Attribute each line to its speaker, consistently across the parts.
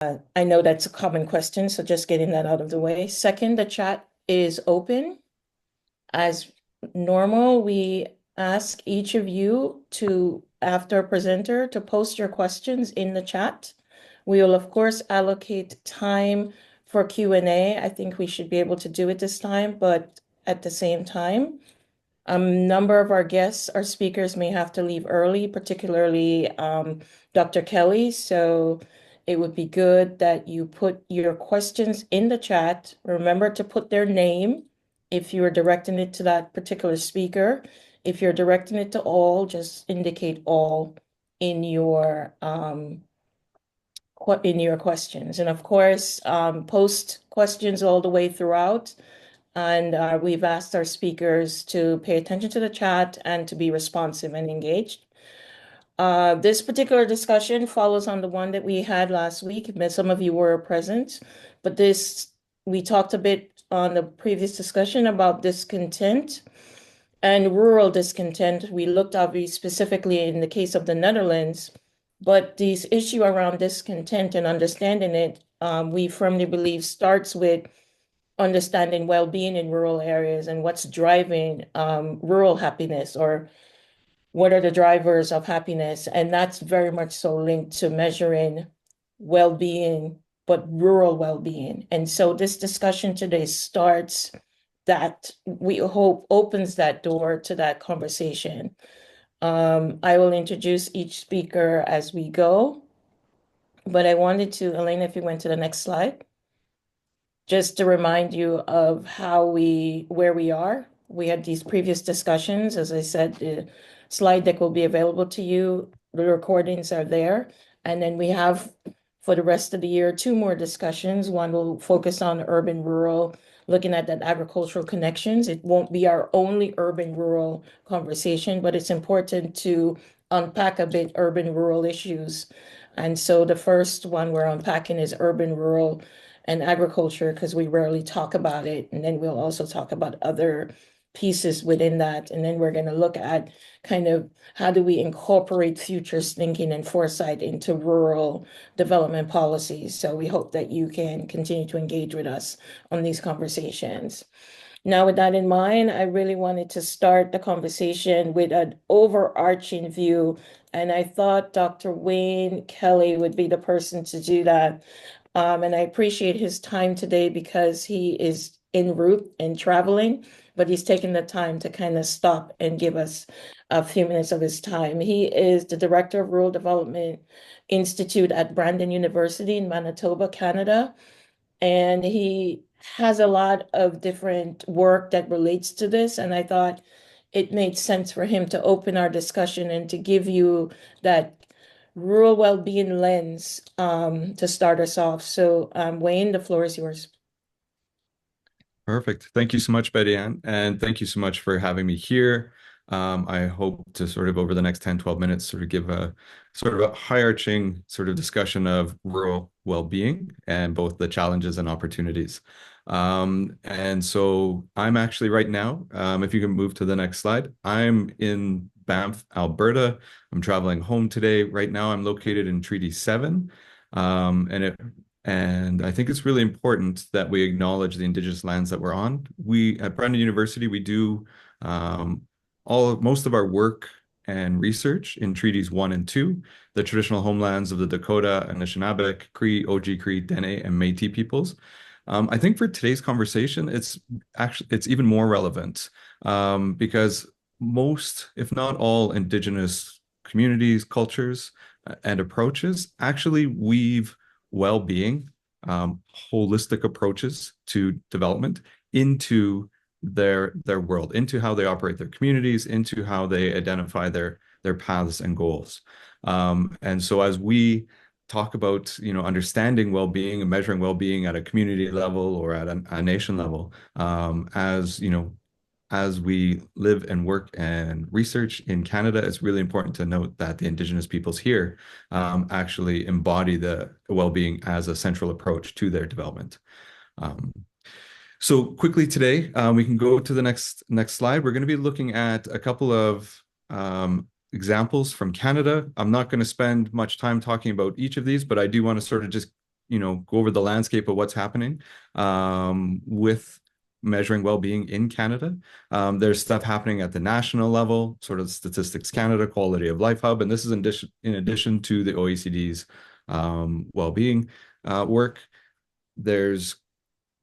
Speaker 1: I know that's a common question, so just getting that out of the way. Second, the chat is open. As normal, we ask each of you to, after a presenter, to post your questions in the chat. We will, of course, allocate time for Q&A. I think we should be able to do it this time, but at the same time, a number of our guests, our speakers may have to leave early, particularly Dr. Kelly. So it would be good that you put your questions in the chat. Remember to put their name if you are directing it to that particular speaker. If you're directing it to all, just indicate all in your questions. And of course, post questions all the way throughout. And we've asked our speakers to pay attention to the chat and to be responsive and engaged. This particular discussion follows on the one that we had last week. Some of you were present, but we talked a bit on the previous discussion about discontent and rural discontent. We looked obviously specifically in the case of the Netherlands, but this issue around discontent and understanding it, we firmly believe starts with understanding well-being in rural areas and what's driving rural happiness, or what are the drivers of happiness. And that's very much so linked to measuring well-being, but rural well-being. And so this discussion today starts that, we hope opens that door to that conversation. I will introduce each speaker as we go, but I wanted to, Elena, if you went to the next slide, just to remind you of where we are. We had these previous discussions. As I said, the slide deck will be available to you. The recordings are there. And then we have, for the rest of the year, two more discussions. One will focus on urban rural, looking at that agricultural connections. It won't be our only urban rural conversation, but it's important to unpack a bit urban rural issues. And so the first one we're unpacking is urban rural and agriculture, because we rarely talk about it. And then we'll also talk about other pieces within that. And then we're going to look at kind of how do we incorporate futures thinking and foresight into rural development policies. So we hope that you can continue to engage with us on these conversations. Now, with that in mind, I really wanted to start the conversation with an overarching view. And I thought Dr. Wayne Kelly would be the person to do that. And I appreciate his time today because he is en route and traveling, but he's taken the time to kind of stop and give us a few minutes of his time. He is the Director of Rural Development Institute at Brandon University in Manitoba, Canada. And he has a lot of different work that relates to this. And I thought it made sense for him to open our discussion and to give you that rural well-being lens to start us off. So Wayne, the floor is yours.
Speaker 2: Perfect. Thank you so much, Betty Ann. And thank you so much for having me here. I hope to sort of over the next 10, 12 minutes sort of give a sort of a high-arching sort of discussion of rural well-being and both the challenges and opportunities. And so I'm actually right now, if you can move to the next slide, I'm in Banff, Alberta. I'm traveling home today. Right now, I'm located in Treaty 7. And I think it's really important that we acknowledge the Indigenous lands that we're on. We at Brandon University, we do most of our work and research in Treaties 1 and 2, the traditional homelands of the Dakota, Anishinaabe, Cree, Oji-Cree, Dene, and Métis peoples. I think for today's conversation, it's even more relevant because most, if not all, Indigenous communities, cultures, and approaches actually weave well-being, holistic approaches to development into their world, into how they operate their communities, into how they identify their paths and goals. And so as we talk about, understanding well-being and measuring well-being at a community level or at a nation level, as we live and work and research in Canada, it's really important to note that the Indigenous peoples here actually embody the well-being as a central approach to their development. So quickly today, we can go to the next slide. We're going to be looking at a couple of examples from Canada. I'm not going to spend much time talking about each of these, but I do want to sort of just go over the landscape of what's happening with measuring well-being in Canada. There's stuff happening at the national level, sort of Statistics Canada, Quality of Life Hub, and this is in addition to the OECD's well-being work. There's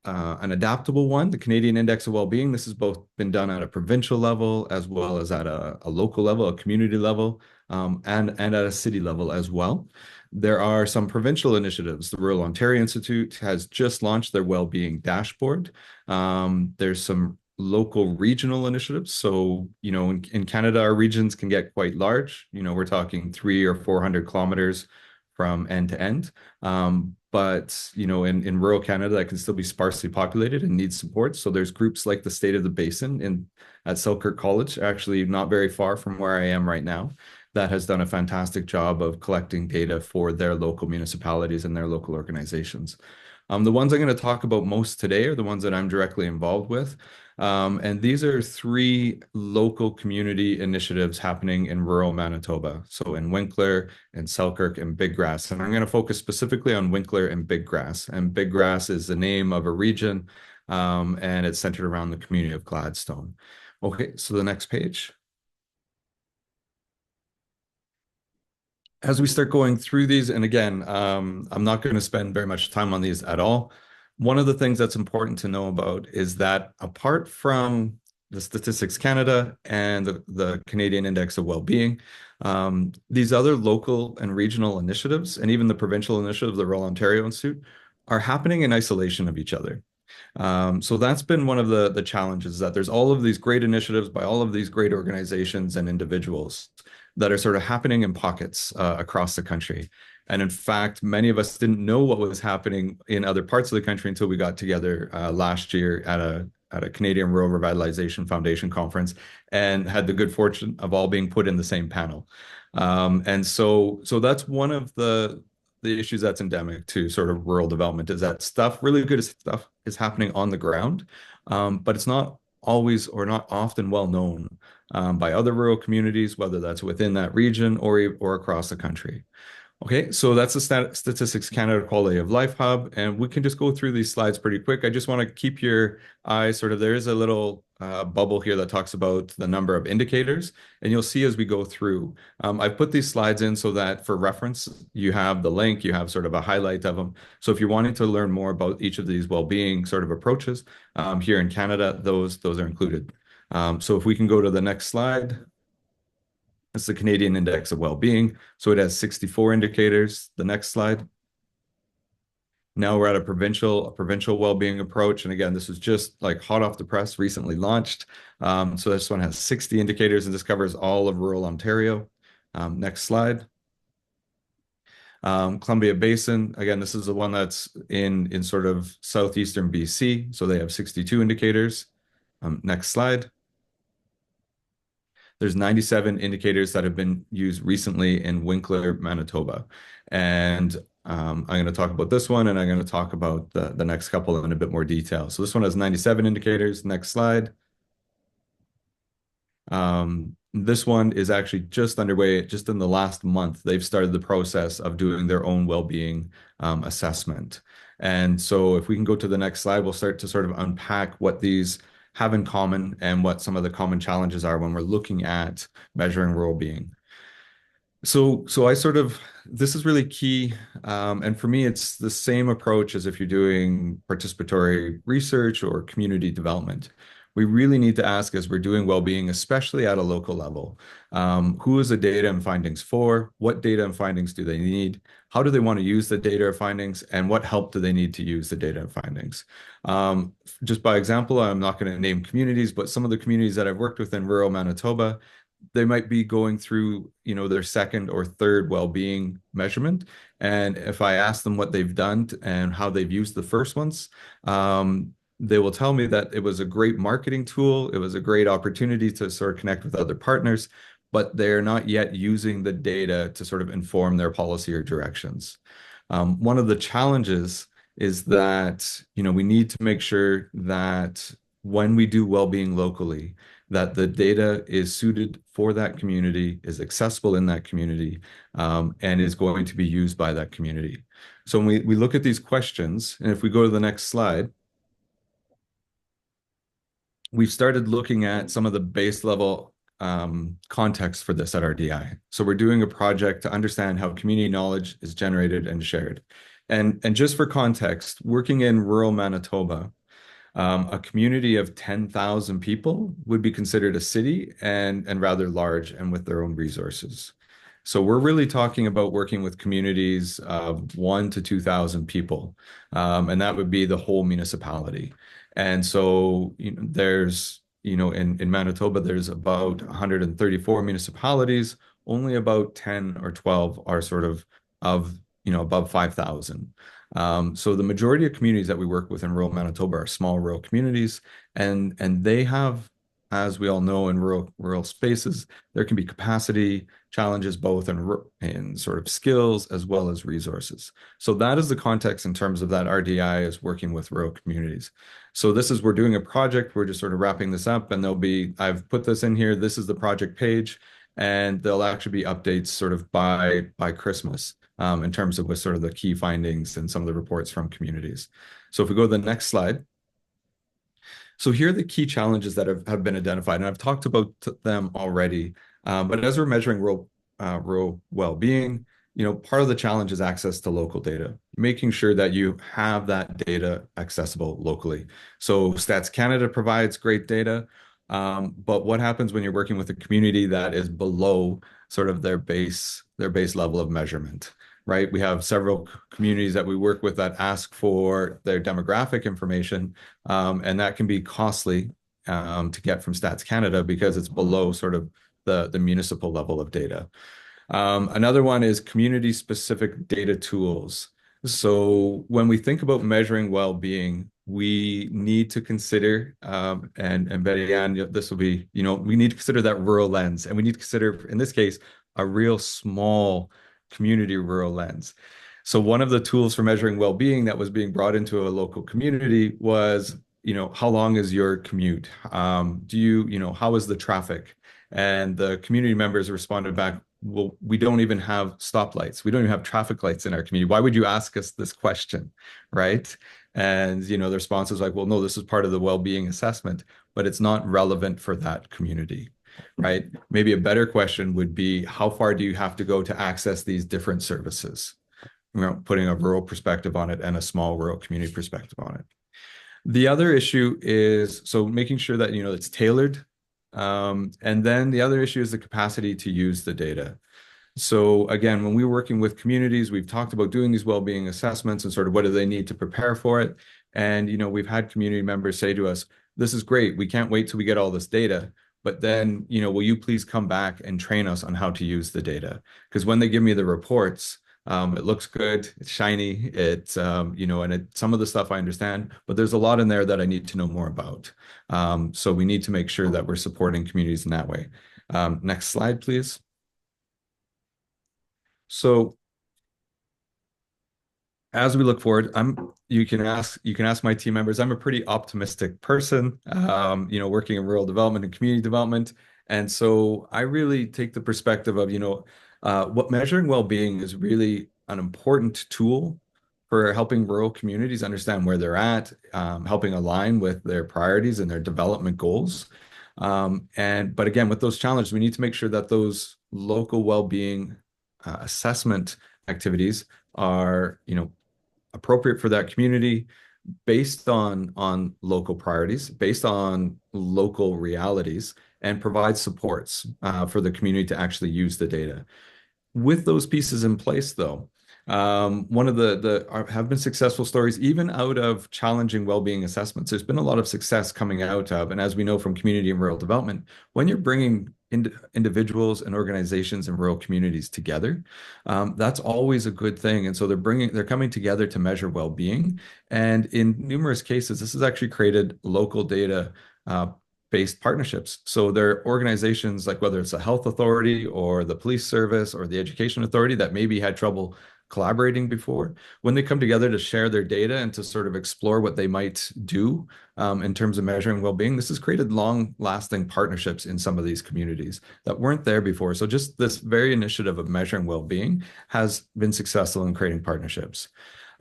Speaker 2: an adaptable one, the Canadian Index of Wellbeing. This has both been done at a provincial level as well as at a local level, a community level, and at a city level as well. There are some provincial initiatives. The Rural Ontario Institute has just launched their well-being dashboard. There's some local regional initiatives. So, in Canada, our regions can get quite large. We're talking 300 or 400 kilometers from end to end. But in rural Canada, that can still be sparsely populated and needs support. So there's groups like the State of the Basin at Selkirk College, actually not very far from where I am right now, that has done a fantastic job of collecting data for their local municipalities and their local organizations. The ones I'm going to talk about most today are the ones that I'm directly involved with. And these are three local community initiatives happening in rural Manitoba. So in Winkler, in Selkirk, and Big Grass. And I'm going to focus specifically on Winkler and Big Grass. And Big Grass is the name of a region, and it's centered around the community of Gladstone. Okay, so the next page. As we start going through these, and again, I'm not going to spend very much time on these at all. One of the things that's important to know about is that apart from the Statistics Canada and the Canadian Index of Wellbeing, these other local and regional initiatives, and even the provincial initiative of the Royal Ontario Institute, are happening in isolation of each other. So that's been one of the challenges, that there's all of these great initiatives by all of these great organizations and individuals that are sort of happening in pockets across the country. And in fact, many of us didn't know what was happening in other parts of the country until we got together last year at a Canadian Rural Revitalization Foundation conference and had the good fortune of all being put in the same panel. And so that's one of the issues that's endemic to sort of rural development, is that really good stuff is happening on the ground, but it's not always or not often well known by other rural communities, whether that's within that region or across the country. Okay, so that's the Statistics Canada Quality of Life Hub, and we can just go through these slides pretty quick. I just want to keep your eyes there is a little bubble here that talks about the number of indicators, and you'll see as we go through. I've put these slides in so that for reference, you have the link, you have sort of a highlight of them. So if you're wanting to learn more about each of these well-being sort of approaches here in Canada, those are included. So if we can go to the next slide. It's the Canadian Index of Wellbeing. So it has 64 indicators. The next slide. Now we're at a provincial well-being approach. And again, this was just like hot off the press, recently launched. So this one has 60 indicators, and this covers all of rural Ontario. Next slide. Columbia Basin, again, this is the one that's in sort of southeastern BC. So they have 62 indicators. Next slide. There's 97 indicators that have been used recently in Winkler, Manitoba. And I'm going to talk about this one, and I'm going to talk about the next couple in a bit more detail. So this one has 97 indicators. Next slide. This one is actually just underway. Just in the last month, they've started the process of doing their own well-being assessment. And so if we can go to the next slide, we'll start to sort of unpack what these have in common and what some of the common challenges are when we're looking at measuring rural being. So this is really key. And for me, it's the same approach as if you're doing participatory research or community development. We really need to ask, as we're doing well-being, especially at a local level, who is the data and findings for? What data and findings do they need? How do they want to use the data or findings? And what help do they need to use the data and findings? Just by example, I'm not going to name communities, but some of the communities that I've worked with in rural Manitoba, they might be going through, their second or third well-being measurement. And if I ask them what they've done and how they've used the first ones, they will tell me that it was a great marketing tool. It was a great opportunity to sort of connect with other partners, but they're not yet using the data to sort of inform their policy or directions. One of the challenges is that, we need to make sure that when we do well-being locally, that the data is suited for that community, is accessible in that community, and is going to be used by that community. So when we look at these questions, and if we go to the next slide, we've started looking at some of the base level context for this at RDI. So we're doing a project to understand how community knowledge is generated and shared. And just for context, working in rural Manitoba, a community of 10,000 people would be considered a city and rather large and with their own resources. So we're really talking about working with communities of 1 to 2,000 people, and that would be the whole municipality. And so there's in Manitoba there's about 134 municipalities. Only about 10 or 12 are sort of above 5,000. So the majority of communities that we work with in rural Manitoba are small rural communities, and they have, as we all know, in rural spaces, there can be capacity challenges both in sort of skills as well as resources. So that is the context in terms of that RDI is working with rural communities. So we're doing a project, we're just sort of wrapping this up, and I've put this in here, this is the project page, and there'll actually be updates sort of by Christmas in terms of with sort of the key findings and some of the reports from communities. So if we go to the next slide. So here are the key challenges that have been identified, and I've talked about them already. But as we're measuring rural well-being, part of the challenge is access to local data, making sure that you have that data accessible locally. So Stats Canada provides great data, but what happens when you're working with a community that is below sort of their base level of measurement? Right? We have several communities that we work with that ask for their demographic information, and that can be costly to get from Stats Canada because it's below sort of the municipal level of data. Another one is community-specific data tools. So when we think about measuring well-being, we need to consider, and Betty Ann, this will be, we need to consider that rural lens, and we need to consider, in this case, a real small community rural lens. So one of the tools for measuring well-being that was being brought into a local community was, how long is your commute? How is the traffic? And the community members responded back, well, we don't even have stoplights. We don't even have traffic lights in our community. Why would you ask us this question, right? And, the response is like, well, no, this is part of the well-being assessment, but it's not relevant for that community, right? Maybe a better question would be, how far do you have to go to access these different services? Putting a rural perspective on it and a small rural community perspective on it. The other issue is so making sure that it's tailored. And then the other issue is the capacity to use the data. So again, when we're working with communities, we've talked about doing these well-being assessments and sort of what do they need to prepare for it. And we've had community members say to us, this is great. We can't wait till we get all this data. But then, will you please come back and train us on how to use the data? Because when they give me the reports, it looks good, it's shiny, some of the stuff I understand, but there's a lot in there that I need to know more about. So we need to make sure that we're supporting communities in that way. Next slide, please. So as we look forward, you can ask my team members, I'm a pretty optimistic person, working in rural development and community development. And so I really take the perspective of, what measuring well-being is really an important tool for helping rural communities understand where they're at, helping align with their priorities and their development goals. But again, with those challenges, we need to make sure that those local well-being assessment activities are, appropriate for that community based on local priorities, based on local realities, and provide supports for the community to actually use the data. With those pieces in place, though, one of have been successful stories, even out of challenging well-being assessments. There's been a lot of success coming out of, and as we know from community and rural development, when you're bringing individuals and organizations and rural communities together, that's always a good thing. And so they're coming together to measure well-being. And in numerous cases, this has actually created local data based partnerships. So there are organizations like whether it's a health authority or the police service or the education authority that maybe had trouble collaborating before. When they come together to share their data and to sort of explore what they might do in terms of measuring well-being, this has created long-lasting partnerships in some of these communities that weren't there before. So just this very initiative of measuring well-being has been successful in creating partnerships.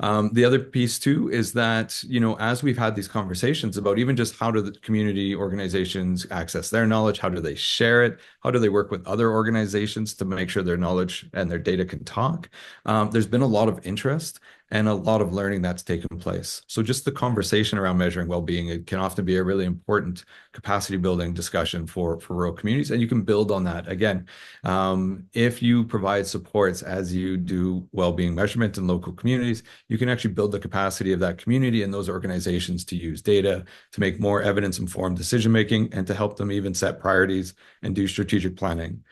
Speaker 2: The other piece too is that, as we've had these conversations about even just how do the community organizations access their knowledge, how do they share it, how do they work with other organizations to make sure their knowledge and their data can talk, there's been a lot of interest and a lot of learning that's taken place. So just the conversation around measuring well-being, it can often be a really important capacity building discussion for rural communities, and you can build on that. Again, if you provide supports as you do well-being measurement in local communities, you can actually build the capacity of that community and those organizations to use data to make more evidence-informed decision-making and to help them even set priorities and do strategic planning.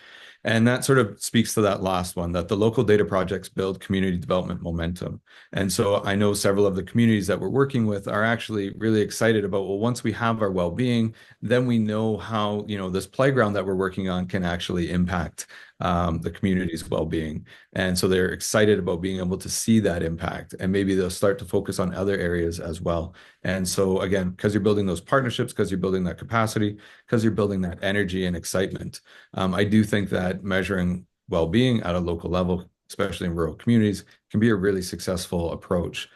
Speaker 2: And that sort of speaks to that last one, that the local data projects build community development momentum. And so I know several of the communities that we're working with are actually really excited about, well, once we have our well-being, then we know how, this playground that we're working on can actually impact the community's well-being. And so they're excited about being able to see that impact, and maybe they'll start to focus on other areas as well. And so again, because you're building those partnerships, because you're building that capacity, because you're building that energy and excitement, I do think that measuring well-being at a local level, especially in rural communities, can be a really successful approach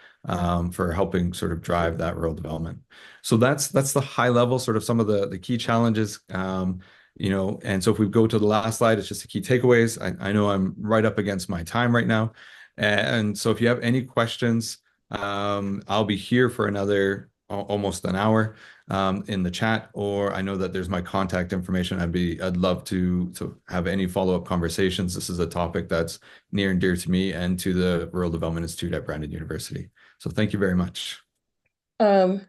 Speaker 2: for helping sort of drive that rural development. So that's the high level, sort of some of the key challenges. And so if we go to the last slide, it's just the key takeaways. I know I'm right up against my time right now. And so if you have any questions, I'll be here for another almost an hour in the chat, or I know that there's my contact information. I'd love to have any follow-up conversations. This is a topic that's near and dear to me and to the Rural Development Institute at Brandon University. So thank you very much.
Speaker 1: Thank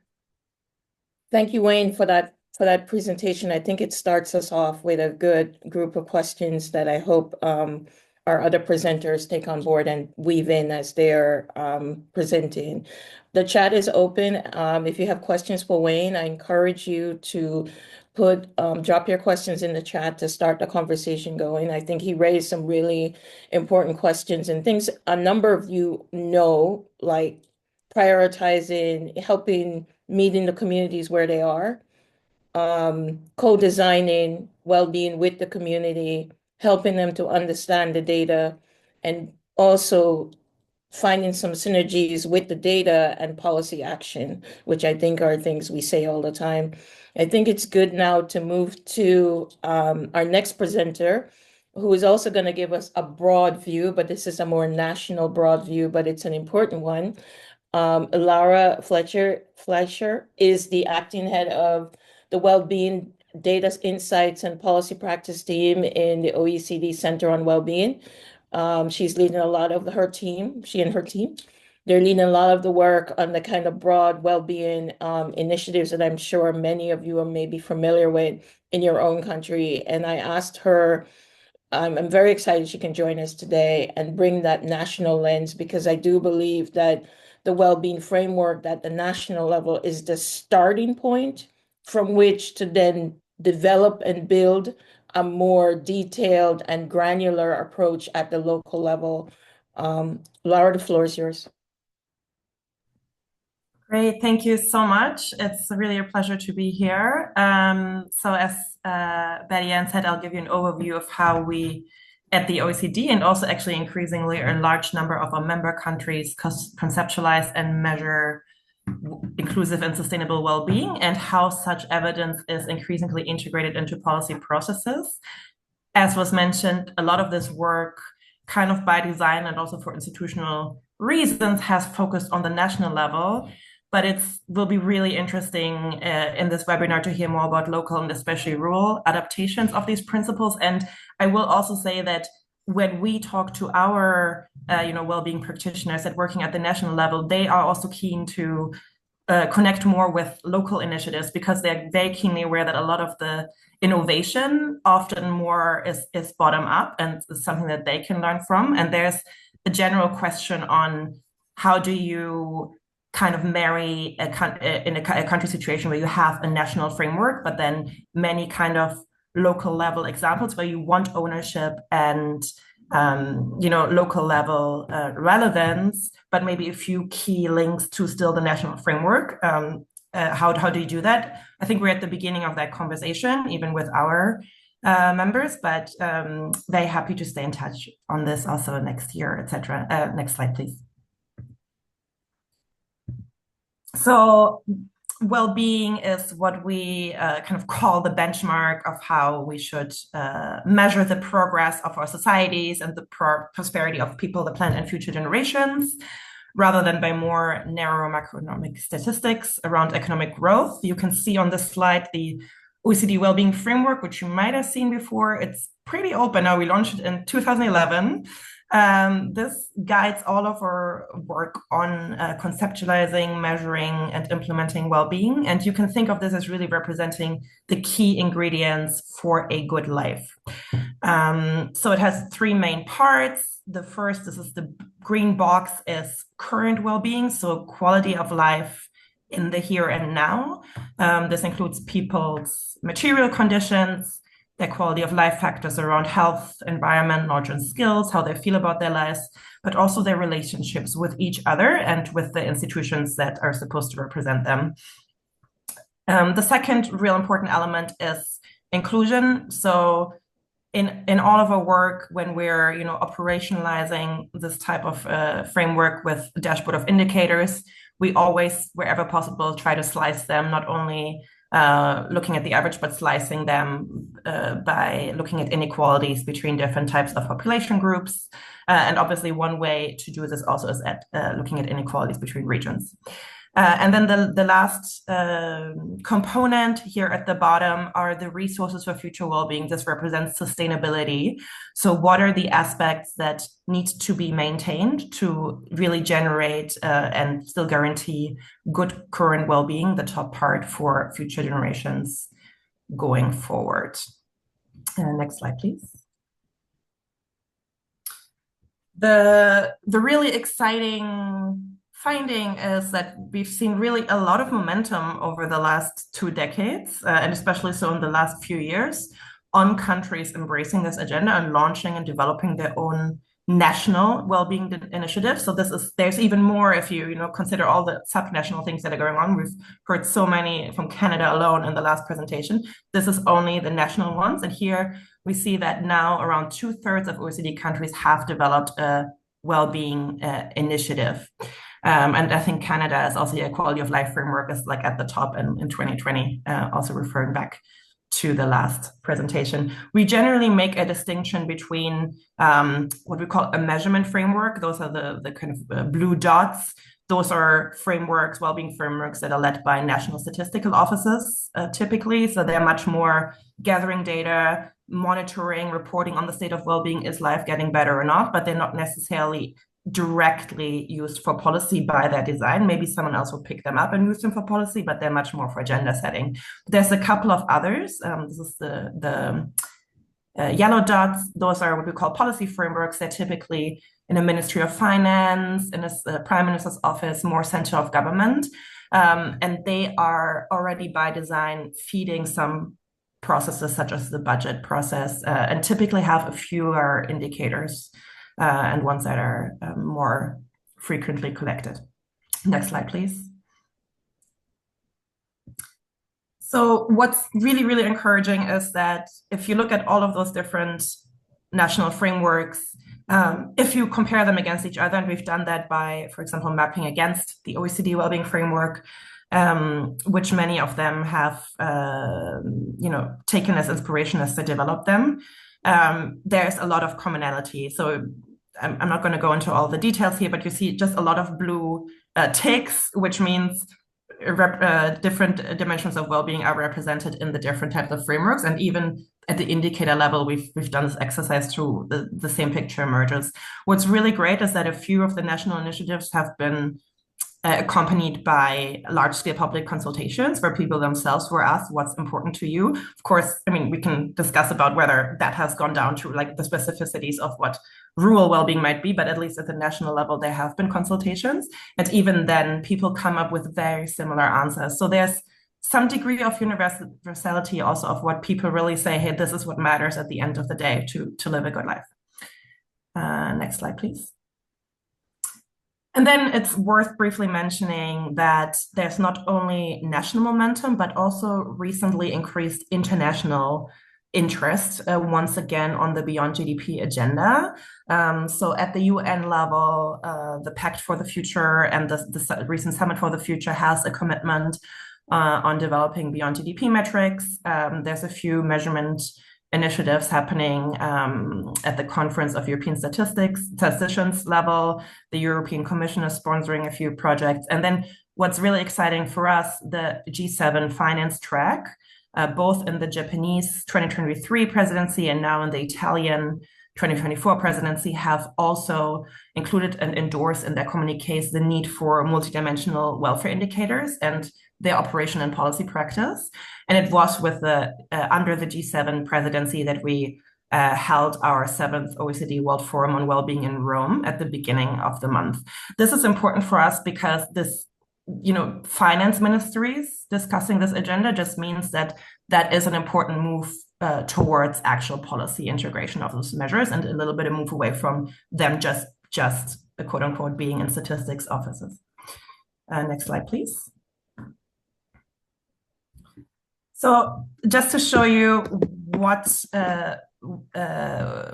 Speaker 1: you, Wayne, for that presentation. I think it starts us off with a good group of questions that I hope our other presenters take on board and weave in as they're presenting. The chat is open. If you have questions for Wayne, I encourage you to drop your questions in the chat to start the conversation going. I think he raised some really important questions and things a number of you know, like prioritizing, helping meeting the communities where they are, co-designing well-being with the community, helping them to understand the data, and also finding some synergies with the data and policy action, which I think are things we say all the time. I think it's good now to move to our next presenter, who is also going to give us a broad view, but this is a more national broad view, but it's an important one. Laura Fletcher is the acting head of the Wellbeing Data Insights and Policy Practice team in the OECD Center on Wellbeing. She's leading a lot of she and her team. They're leading a lot of the work on the kind of broad well-being initiatives that I'm sure many of you are maybe familiar with in your own country. And I asked her, I'm very excited she can join us today and bring that national lens, because I do believe that the well-being framework at the national level is the starting point from which to then develop and build a more detailed and granular approach at the local level. Laura, the floor is yours.
Speaker 3: Great, thank you so much. It's really a pleasure to be here. So as Betty Ann said, I'll give you an overview of how we at the OECD, and also actually increasingly a large number of our member countries, conceptualize and measure inclusive and sustainable well-being, and how such evidence is increasingly integrated into policy processes. As was mentioned, a lot of this work, kind of by design and also for institutional reasons, has focused on the national level. But it will be really interesting in this webinar to hear more about local and especially rural adaptations of these principles. And I will also say that when we talk to our well-being practitioners that working at the national level, they are also keen to connect more with local initiatives, because they're very keenly aware that a lot of the innovation often more is bottom up and is something that they can learn from. And there's a general question on how do you kind of marry in a country situation where you have a national framework, but then many kind of local level examples where you want ownership and local level relevance, but maybe a few key links to still the national framework. How do you do that? I think we're at the beginning of that conversation, even with our members, but very happy to stay in touch on this also next year, etc. Next slide, please. So well-being is what we kind of call the benchmark of how we should measure the progress of our societies and the prosperity of people, the planet, and future generations, rather than by more narrow macroeconomic statistics around economic growth. You can see on this slide the OECD Wellbeing Framework, which you might have seen before. It's pretty open now. We launched it in 2011. This guides all of our work on conceptualizing, measuring, and implementing well-being. And you can think of this as really representing the key ingredients for a good life. So it has three main parts. The first, this is the green box, is current well-being, so quality of life in the here and now. This includes people's material conditions, their quality of life factors around health, environment, knowledge, and skills, how they feel about their lives, but also their relationships with each other and with the institutions that are supposed to represent them. The second real important element is inclusion. So in all of our work, when we're operationalizing this type of framework with a dashboard of indicators, we always, wherever possible, try to slice them, not only looking at the average, but slicing them by looking at inequalities between different types of population groups. And obviously one way to do this also is looking at inequalities between regions. And then the last component here at the bottom are the resources for future well-being. This represents sustainability. So what are the aspects that need to be maintained to really generate and still guarantee good current well-being, the top part for future generations going forward. Next slide, please. The really exciting finding is that we've seen really a lot of momentum over the last 2 decades, and especially so in the last few years, on countries embracing this agenda and launching and developing their own national well-being initiatives. So there's even more if you consider all the subnational things that are going on. We've heard so many from Canada alone in the last presentation. This is only the national ones, and here we see that now around 2/3 of OECD countries have developed a well-being initiative. And I think Canada is also a quality of life framework is like at the top in 2020, also referring back to the last presentation. We generally make a distinction between what we call a measurement framework. Those are the kind of blue dots. Those are frameworks, well-being frameworks that are led by national statistical offices, typically. So they're much more gathering data, monitoring, reporting on the state of well-being. Is life getting better or not? But they're not necessarily directly used for policy by their design. Maybe someone else will pick them up and use them for policy, but they're much more for agenda setting. There's a couple of others. This is the yellow dots. Those are what we call policy frameworks. They're typically in a Ministry of Finance, in a Prime Minister's office, more center of government. And they are already by design feeding some processes such as the budget process, and typically have a fewer indicators and ones that are more frequently collected. Next slide, please. So what's really, really encouraging is that if you look at all of those different national frameworks, if you compare them against each other, and we've done that by, for example, mapping against the OECD Wellbeing Framework, which many of them have, taken as inspiration as they develop them. There's a lot of commonality. So I'm not going to go into all the details here, but you see just a lot of blue ticks, which means different dimensions of well-being are represented in the different types of frameworks. And even at the indicator level, we've done this exercise through the same picture emerges. What's really great is that a few of the national initiatives have been accompanied by large-scale public consultations where people themselves were asked what's important to you. Of course, I mean, we can discuss about whether that has gone down to like the specificities of what rural well-being might be, but at least at the national level, there have been consultations. And even then, people come up with very similar answers. So there's some degree of universality also of what people really say, hey, this is what matters at the end of the day to live a good life. Next slide, please. And then it's worth briefly mentioning that there's not only national momentum, but also recently increased international interest once again on the Beyond GDP agenda. So at the UN level, the Pact for the Future and the recent Summit for the Future has a commitment on developing Beyond GDP metrics. There's a few measurement initiatives happening at the Conference of European Statisticians level. The European Commission is sponsoring a few projects. And then what's really exciting for us, the G7 finance track, both in the Japanese 2023 presidency and now in the Italian 2024 presidency, have also included and endorsed in their communiques the need for multidimensional welfare indicators and their operation and policy practice. And it was with the under the G7 presidency that we held our 7th OECD World Forum on Wellbeing in Rome at the beginning of the month. This is important for us because this, finance ministries discussing this agenda just means that is an important move towards actual policy integration of those measures, and a little bit of move away from them just quote unquote being in statistics offices. Next slide, please. So just to show you what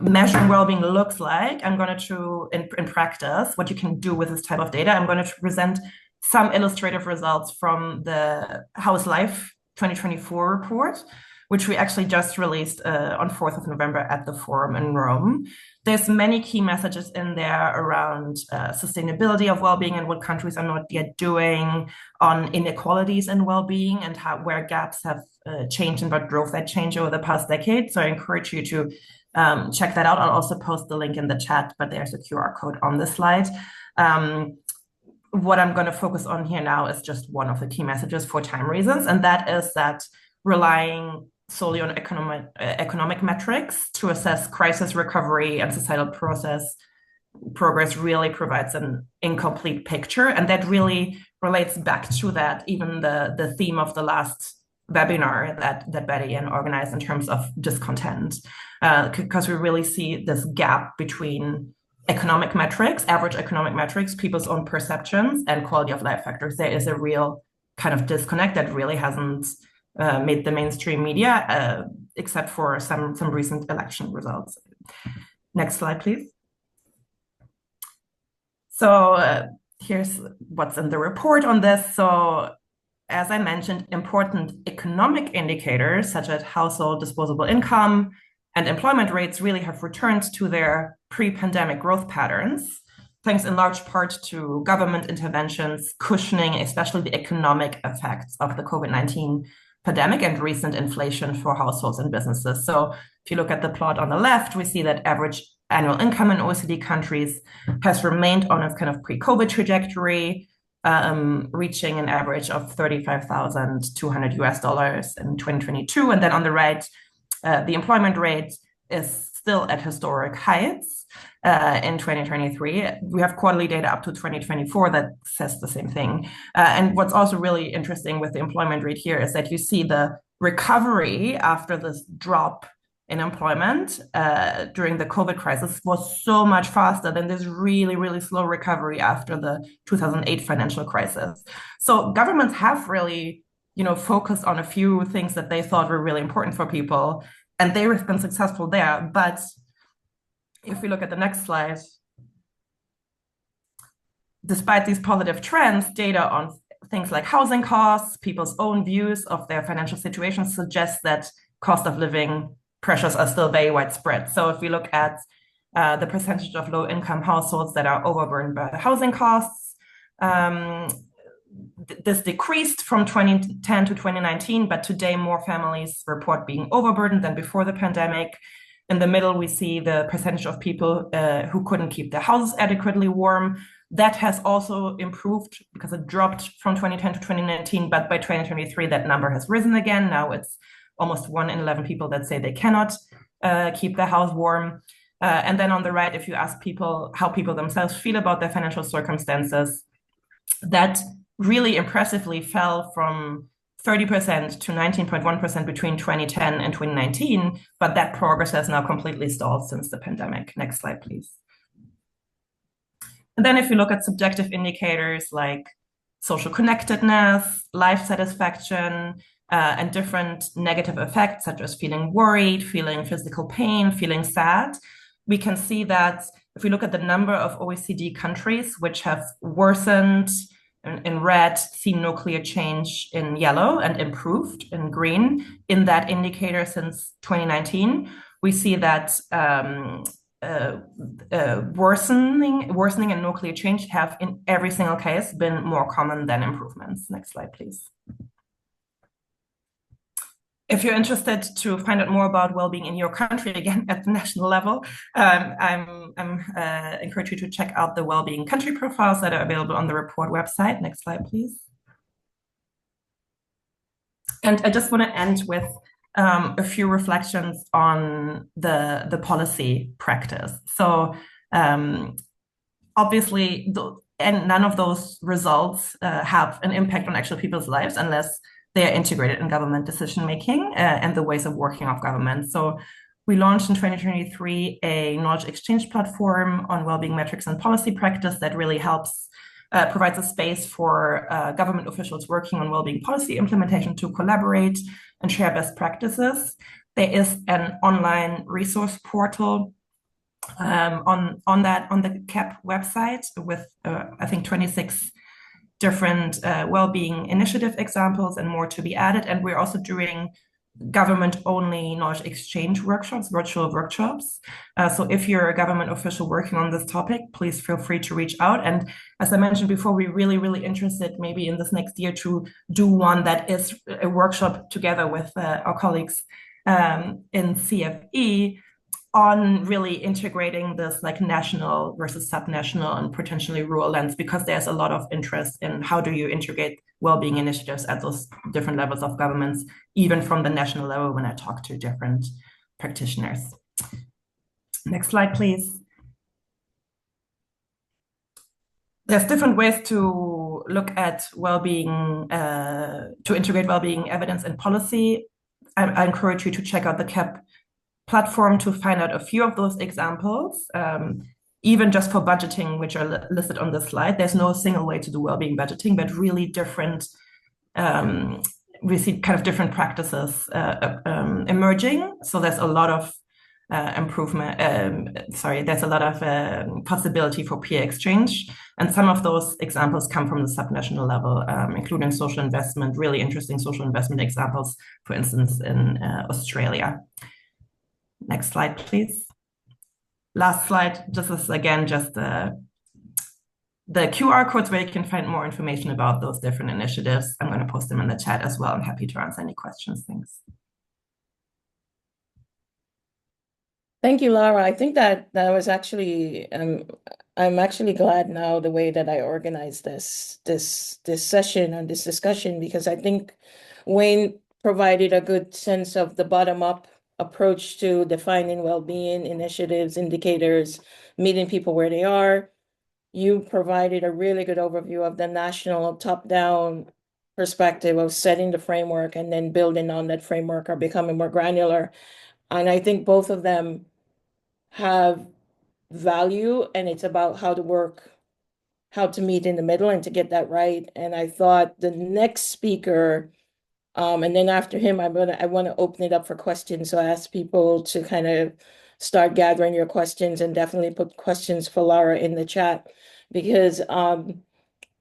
Speaker 3: measuring well-being looks like, I'm going to, in practice, what you can do with this type of data, I'm going to present some illustrative results from the How's Life 2024 report, which we actually just released on 4th of November at the forum in Rome. There's many key messages in there around sustainability of well-being and what countries are not yet doing, on inequalities in well-being and where gaps have changed and what drove that change over the past decade. So I encourage you to check that out. I'll also post the link in the chat, but there's a QR code on the slide. What I'm going to focus on here now is just one of the key messages for time reasons, and that is that relying solely on economic metrics to assess crisis recovery and societal progress really provides an incomplete picture. And that really relates back to that, even the theme of the last webinar that Betty Ann organized in terms of discontent, because we really see this gap between economic metrics, average economic metrics, people's own perceptions, and quality of life factors. There is a real kind of disconnect that really hasn't made the mainstream media, except for some recent election results. Next slide, please. So here's what's in the report on this. So as I mentioned, important economic indicators such as household disposable income and employment rates really have returned to their pre-pandemic growth patterns, thanks in large part to government interventions cushioning especially the economic effects of the COVID-19 pandemic and recent inflation for households and businesses. So if you look at the plot on the left, we see that average annual income in OECD countries has remained on its kind of pre-COVID trajectory, reaching an average of $35,200 in 2022. And then on the right, the employment rate is still at historic heights in 2023. We have quarterly data up to 2024 that says the same thing. And what's also really interesting with the employment rate here is that you see the recovery after this drop in employment during the COVID crisis was so much faster than this really, really slow recovery after the 2008 financial crisis. So governments have really, focused on a few things that they thought were really important for people, and they have been successful there. But if we look at the next slide, despite these positive trends, data on things like housing costs, people's own views of their financial situation suggests that cost of living pressures are still very widespread. So if we look at the percentage of low-income households that are overburdened by the housing costs, this decreased from 2010 to 2019, but today more families report being overburdened than before the pandemic. In the middle, we see the percentage of people who couldn't keep their houses adequately warm. That has also improved because it dropped from 2010 to 2019, but by 2023, that number has risen again. Now it's almost 1 in 11 people that say they cannot keep their house warm. And then on the right, if you ask people how people themselves feel about their financial circumstances, that really impressively fell from 30% to 19.1% between 2010 and 2019, but that progress has now completely stalled since the pandemic. Next slide, please. And then if you look at subjective indicators like social connectedness, life satisfaction, and different negative effects such as feeling worried, feeling physical pain, feeling sad, we can see that if we look at the number of OECD countries which have worsened in red, seen no clear change in yellow, and improved in green in that indicator since 2019, we see that worsening and no clear change have in every single case been more common than improvements. Next slide, please. If you're interested to find out more about well-being in your country, again, at the national level, I'm encourage you to check out the well-being country profiles that are available on the report website. Next slide, please. And I just want to end with a few reflections on the policy practice. So obviously, and none of those results have an impact on actual people's lives unless they are integrated in government decision-making and the ways of working of government. So we launched in 2023 a knowledge exchange platform on well-being metrics and policy practice that really helps provides a space for government officials working on well-being policy implementation to collaborate and share best practices. There is an online resource portal on the CAP website with I think 26 different well-being initiative examples and more to be added. And we're also doing government-only knowledge exchange workshops, virtual workshops. So if you're a government official working on this topic, please feel free to reach out. And as I mentioned before, we're really, really interested maybe in this next year to do one that is a workshop together with our colleagues in CFE on really integrating this like national versus subnational and potentially rural lens, because there's a lot of interest in how do you integrate well-being initiatives at those different levels of governments, even from the national level when I talk to different practitioners. Next slide, please. There's different ways to look at well-being, to integrate well-being evidence in policy. I encourage you to check out the CAP platform to find out a few of those examples, even just for budgeting, which are listed on the slide. There's no single way to do well-being budgeting, but really different, we see kind of different practices emerging. So there's a lot of there's a lot of possibility for peer exchange. And some of those examples come from the subnational level, including social investment, really interesting social investment examples, for instance, in Australia. Next slide, please. Last slide. This is again just the QR codes where you can find more information about those different initiatives. I'm going to post them in the chat as well. I'm happy to answer any questions. Thanks.
Speaker 1: Thank you, Lara. I think that was actually I'm actually glad now the way that I organized this session and this discussion, because I think Wayne provided a good sense of the bottom-up approach to defining well-being initiatives, indicators, meeting people where they are. You provided a really good overview of the national top-down perspective of setting the framework and then building on that framework or becoming more granular. And I think both of them have value, and it's about how to work, how to meet in the middle and to get that right. And I thought the next speaker, and then after him, I want to open it up for questions. So I ask people to kind of start gathering your questions, and definitely put questions for Lara in the chat, because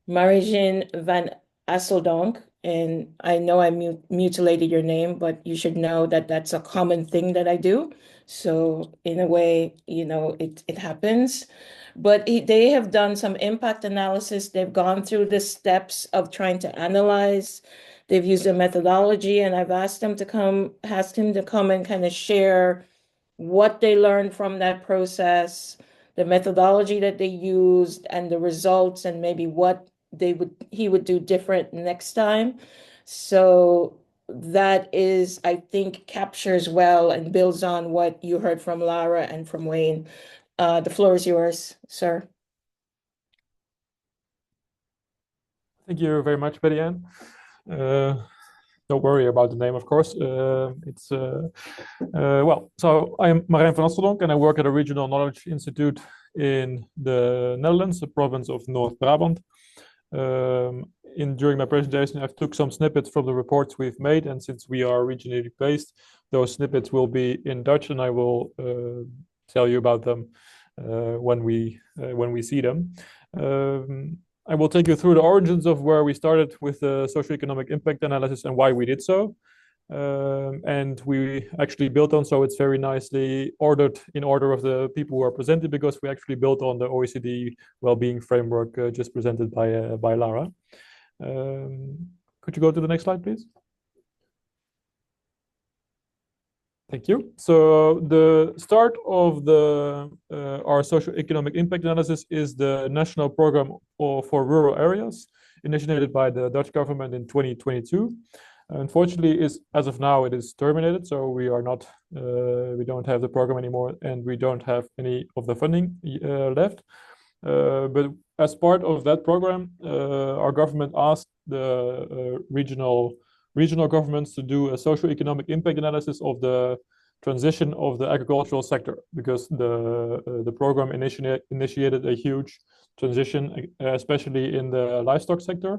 Speaker 1: Marie-Jeanne van Asseldonk, and I know I mutilated your name, but you should know that that's a common thing that I do. So in a way, you know, it happens. But they have done some impact analysis. They've gone through the steps of trying to analyze. They've used a methodology, and I've asked him to come and kind of share what they learned from that process, the methodology that they used, and the results, and maybe what he would do different next time. So that is, I think, captures well and builds on what you heard from Lara and from Wayne. The floor is yours, sir.
Speaker 4: Thank you very much, Betty-Ann. don't worry about the name, of course. So I'm Marijn van Asseldonk, and I work at a regional knowledge institute in the Netherlands, the province of North Brabant. During my presentation, I've took some snippets from the reports we've made, and since we are regionally based, those snippets will be in Dutch, and I will tell you about them when we see them. I will take you through the origins of where we started with the socioeconomic impact analysis and why we did so. And we actually built on, so it's very nicely ordered in order of the people who are presented, because we actually built on the OECD well-being framework just presented by Lara. Could you go to the next slide, please? Thank you. So the start of our socioeconomic impact analysis is the National Program for Rural Areas, initiated by the Dutch government in 2022. Unfortunately, as of now, it is terminated, so we don't have the program anymore, and we don't have any of the funding left. But as part of that program, our government asked the regional governments to do a socioeconomic impact analysis of the transition of the agricultural sector, because the program initiated a huge transition, especially in the livestock sector,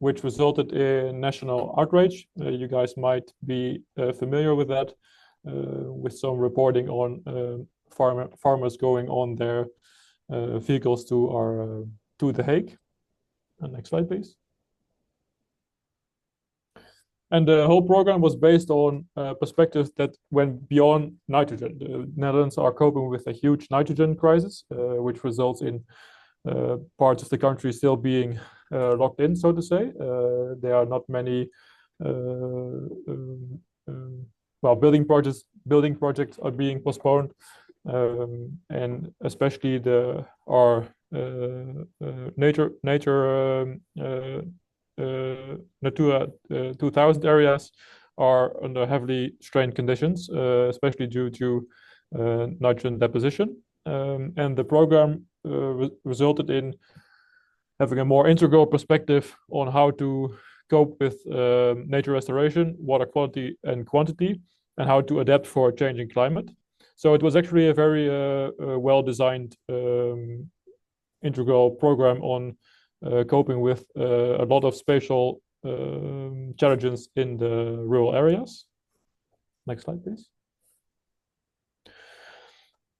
Speaker 4: which resulted in national outrage. You guys might be familiar with that, with some reporting on farmers going on their vehicles to The Hague. Next slide, please. And the whole program was based on perspectives that went beyond nitrogen. The Netherlands are coping with a huge nitrogen crisis, which results in parts of the country still being locked in, so to say. There are not many building projects are being postponed, and especially our Natura 2000 areas are under heavily strained conditions, especially due to nitrogen deposition. And the program resulted in having a more integral perspective on how to cope with nature restoration, water quality and quantity, and how to adapt for a changing climate. So it was actually a very well-designed integral program on coping with a lot of spatial challenges in the rural areas. Next slide, please.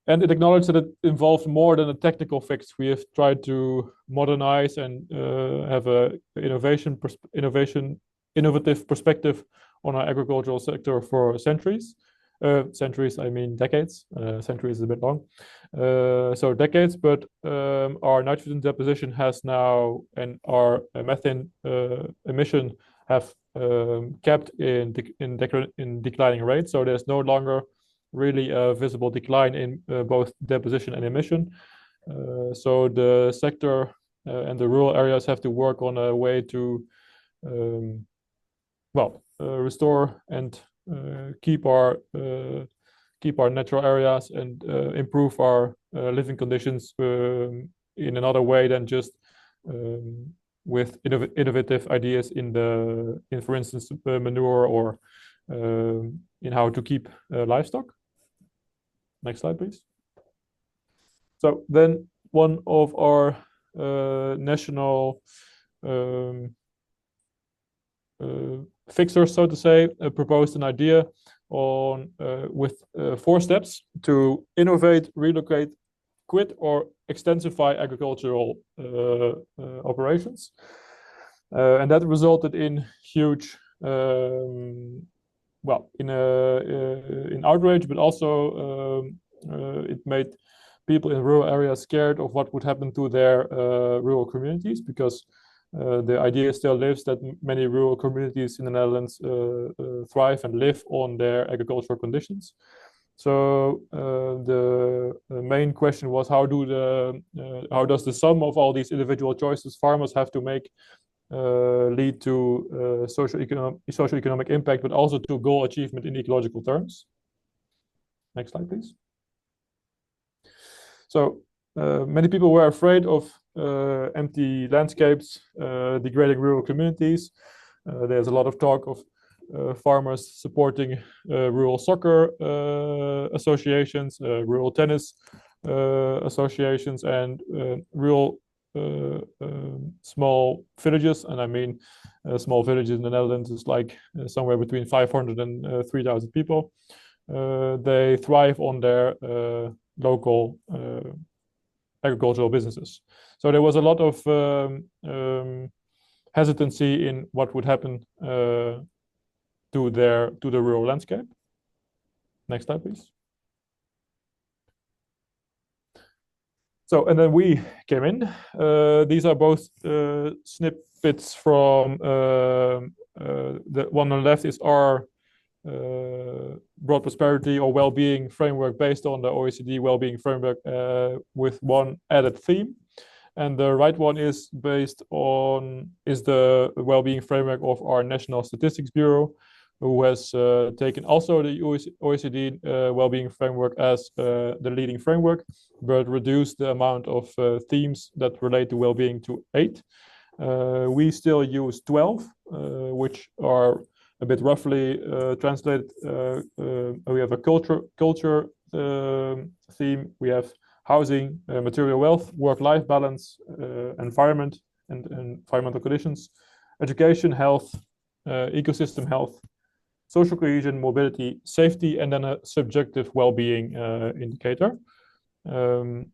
Speaker 4: And it acknowledged that it involved more than a technical fix. We have tried to modernize and have a innovative perspective on our agricultural sector for centuries. Centuries, I mean decades. Centuries is a bit long. So decades, but our nitrogen deposition has now, and our methane emission have kept in declining rates. So there's no longer really a visible decline in both deposition and emission. So the sector and the rural areas have to work on a way to restore and keep our natural areas and improve our living conditions in another way than just with innovative ideas in for instance, manure or in how to keep livestock. Next slide, please. So then one of our national fixers, so to say, proposed an idea on with 4 steps to innovate, relocate, quit, or extensify agricultural operations, and that resulted in huge, in outrage, but also it made people in rural areas scared of what would happen to their rural communities, because the idea still lives that many rural communities in the Netherlands thrive and live on their agricultural conditions. So the main question was, how does the sum of all these individual choices farmers have to make lead to socioeconomic impact, but also to goal achievement in ecological terms? Next slide, please. So many people were afraid of empty landscapes, degrading rural communities. There's a lot of talk of farmers supporting rural soccer associations, rural tennis associations, and rural small villages. And I mean, small villages in the Netherlands is like somewhere between 500 and 3,000 people. They thrive on their local agricultural businesses. So there was a lot of hesitancy in what would happen to the rural landscape. Next slide, please. So, and then we came in. These are both snippets from the one on the left is our broad prosperity or well-being framework based on the OECD well-being framework with one added theme. And the right one is based on the well-being framework of our National Statistics Bureau, who has taken also the OECD well-being framework as the leading framework, but reduced the amount of themes that relate to well-being to 8. We still use 12, which are a bit roughly translated. We have a culture theme. We have housing, material wealth, work-life balance, environment and environmental conditions, education, health, ecosystem health, social cohesion, mobility, safety, and then a subjective well-being indicator.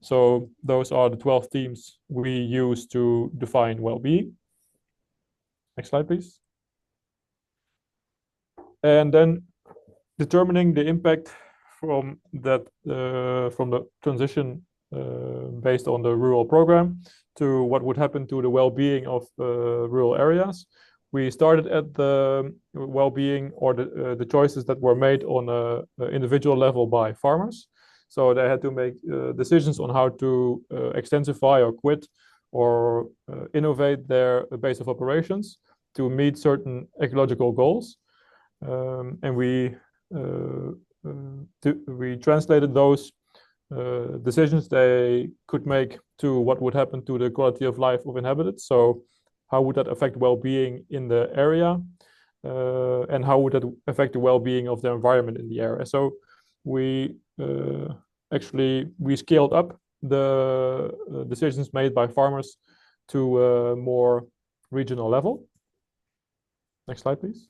Speaker 4: So those are the 12 themes we use to define well-being. Next slide, please. And then determining the impact from that from the transition based on the rural program to what would happen to the well-being of rural areas. We started at the well-being or the choices that were made on an individual level by farmers. So they had to make decisions on how to extensify or quit or innovate their base of operations to meet certain ecological goals. And we translated those decisions they could make to what would happen to the quality of life of inhabitants. So how would that affect well-being in the area? And how would that affect the well-being of the environment in the area? So we scaled up the decisions made by farmers to a more regional level. Next slide, please.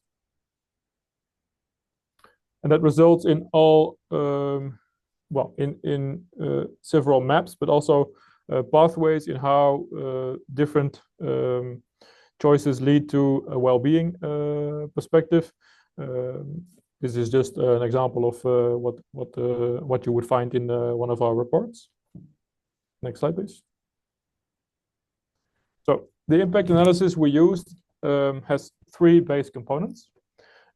Speaker 4: And that results in all, several maps, but also pathways in how different choices lead to a well-being perspective. This is just an example of what you would find in one of our reports. Next slide, please. So the impact analysis we used has 3 base components.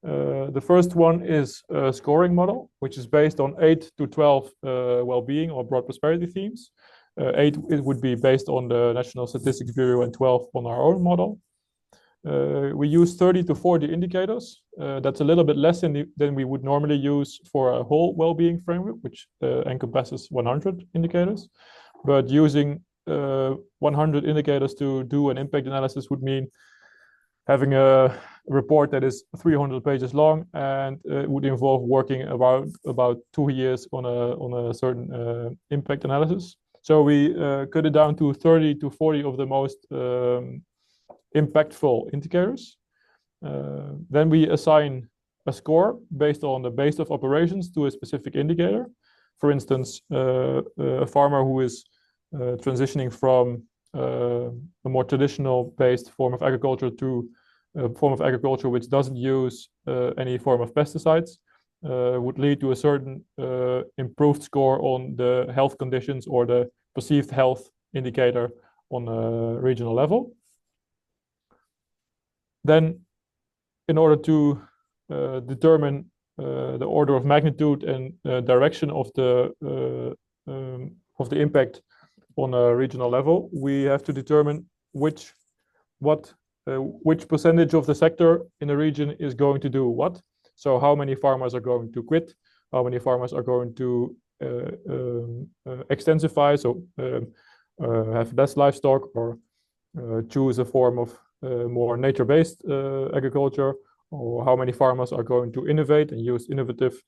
Speaker 4: The first one is a scoring model, which is based on 8 to 12 well-being or broad prosperity themes. 8 it would be based on the National Statistics Bureau and 12 on our own model. We use 30 to 40 indicators. That's a little bit less than we would normally use for a whole well-being framework, which encompasses 100 indicators. But using 100 indicators to do an impact analysis would mean having a report that is 300 pages long, and it would involve working about 2 years on a certain impact analysis. So we cut it down to 30 to 40 of the most impactful indicators. Then we assign a score based on the base of operations to a specific indicator. For instance, a farmer who is transitioning from a more traditional based form of agriculture to a form of agriculture which doesn't use any form of pesticides would lead to a certain improved score on the health conditions or the perceived health indicator on a regional level. Then, in order to determine the order of magnitude and direction of the impact on a regional level, we have to determine which percentage of the sector in a region is going to do what. So how many farmers are going to quit? How many farmers are going to extensify, so have less livestock or choose a form of more nature-based agriculture, or how many farmers are going to innovate and use innovative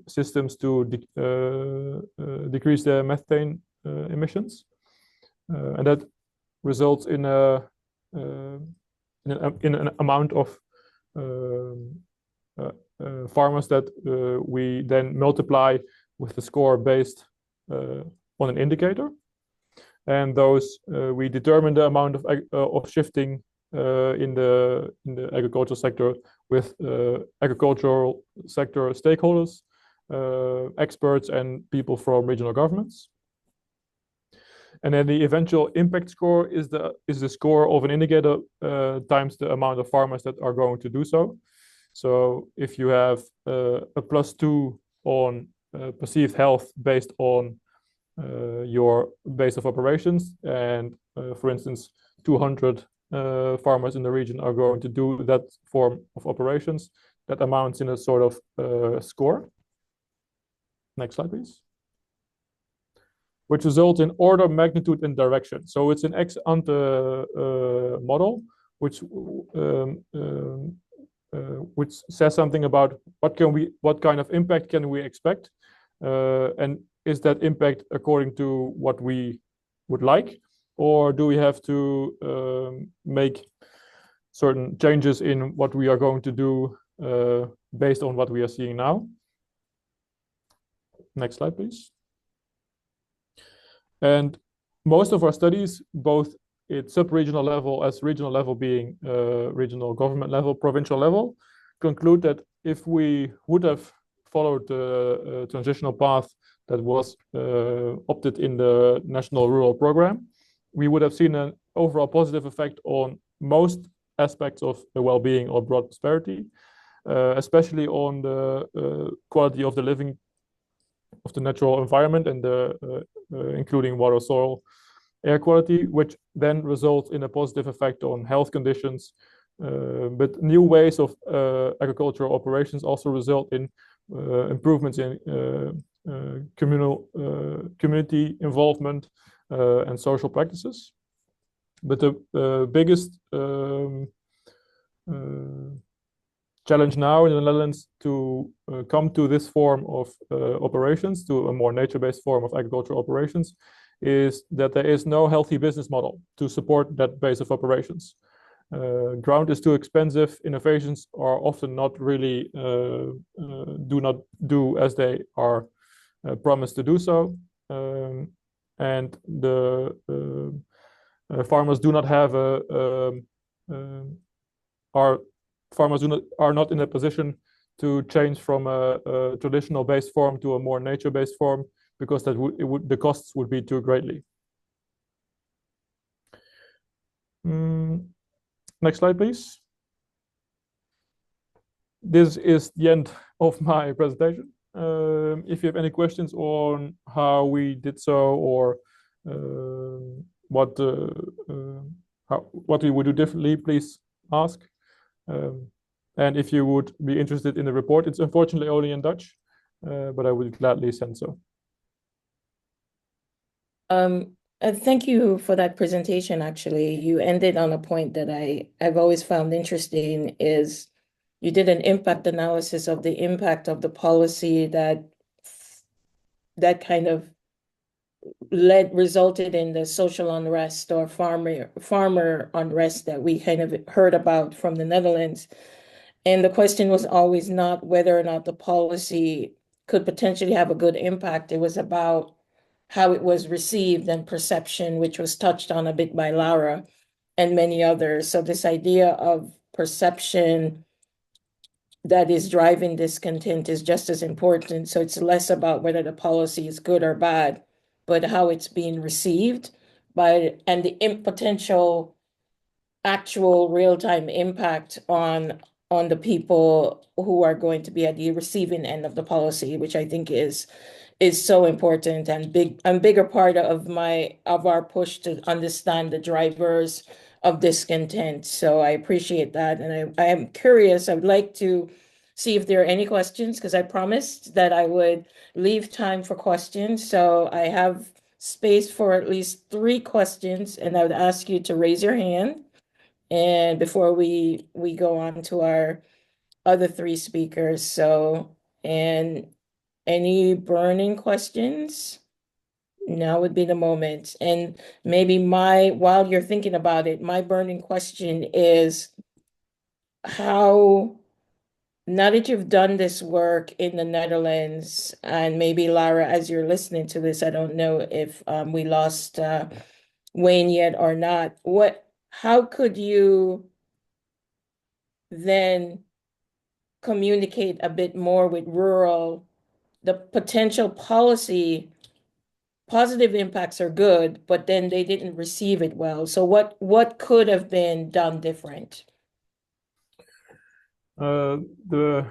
Speaker 4: systems to decrease their methane emissions, and that results in an amount of farmers that we then multiply with the score based on an indicator, and those we determine the amount of shifting in the agricultural sector with agricultural sector stakeholders, experts, and people from regional governments. And then the eventual impact score is the score of an indicator times the amount of farmers that are going to do so. So if you have a +2 on perceived health based on your base of operations, and for instance, 200 farmers in the region are going to do that form of operations, that amounts in a sort of score. Next slide, please. Which results in order, magnitude, and direction. So it's an ex ante model, which says something about what kind of impact can we expect, and is that impact according to what we would like, or do we have to make certain changes in what we are going to do based on what we are seeing now? Next slide, please. And most of our studies, both at sub-regional level as regional level being regional government level, provincial level, conclude that if we would have followed the transitional path that was opted in the National Rural Program, we would have seen an overall positive effect on most aspects of the well-being or broad prosperity, especially on the quality of the living of the natural environment, and including water, soil, air quality, which then results in a positive effect on health conditions. But new ways of agricultural operations also result in improvements in community involvement and social practices. But the biggest challenge now in the Netherlands to come to this form of operations, to a more nature-based form of agricultural operations, is that there is no healthy business model to support that base of operations. Ground is too expensive. Innovations are often not really do not do as they are promised to do so, and the farmers do not have are not in a position to change from a traditional based form to a more nature-based form, because that the costs would be too greatly. Next slide, please. This is the end of my presentation. If you have any questions on how we did so, or what we would do differently, please ask. And if you would be interested in the report, it's unfortunately only in Dutch, but I would gladly send so.
Speaker 1: Thank you for that presentation. Actually, you ended on a point that I've always found interesting, is you did an impact analysis of the impact of the policy that kind of resulted in the social unrest or farmer unrest that we kind of heard about from the Netherlands. And the question was always not whether or not the policy could potentially have a good impact. It was about how it was received and perception, which was touched on a bit by Laura and many others. So this idea of perception that is driving discontent is just as important. So it's less about whether the policy is good or bad, but how it's being received and the potential actual real-time impact on the people who are going to be at the receiving end of the policy, which I think is so important and bigger part of our push to understand the drivers of discontent. So I appreciate that, and I am curious. I would like to see if there are any questions, because I promised that I would leave time for questions. So I have space for at least 3 questions, and I would ask you to raise your hand. and before we go on to our other three speakers. So, and any burning questions? Now would be the moment. And maybe while you're thinking about it, my burning question is how, now that you've done this work in the Netherlands, and maybe Lara, as you're listening to this, I don't know if we lost Wayne yet or not. How could you then communicate a bit more with rural, the potential policy positive impacts are good, but then they didn't receive it well. So what could have been done different?
Speaker 4: The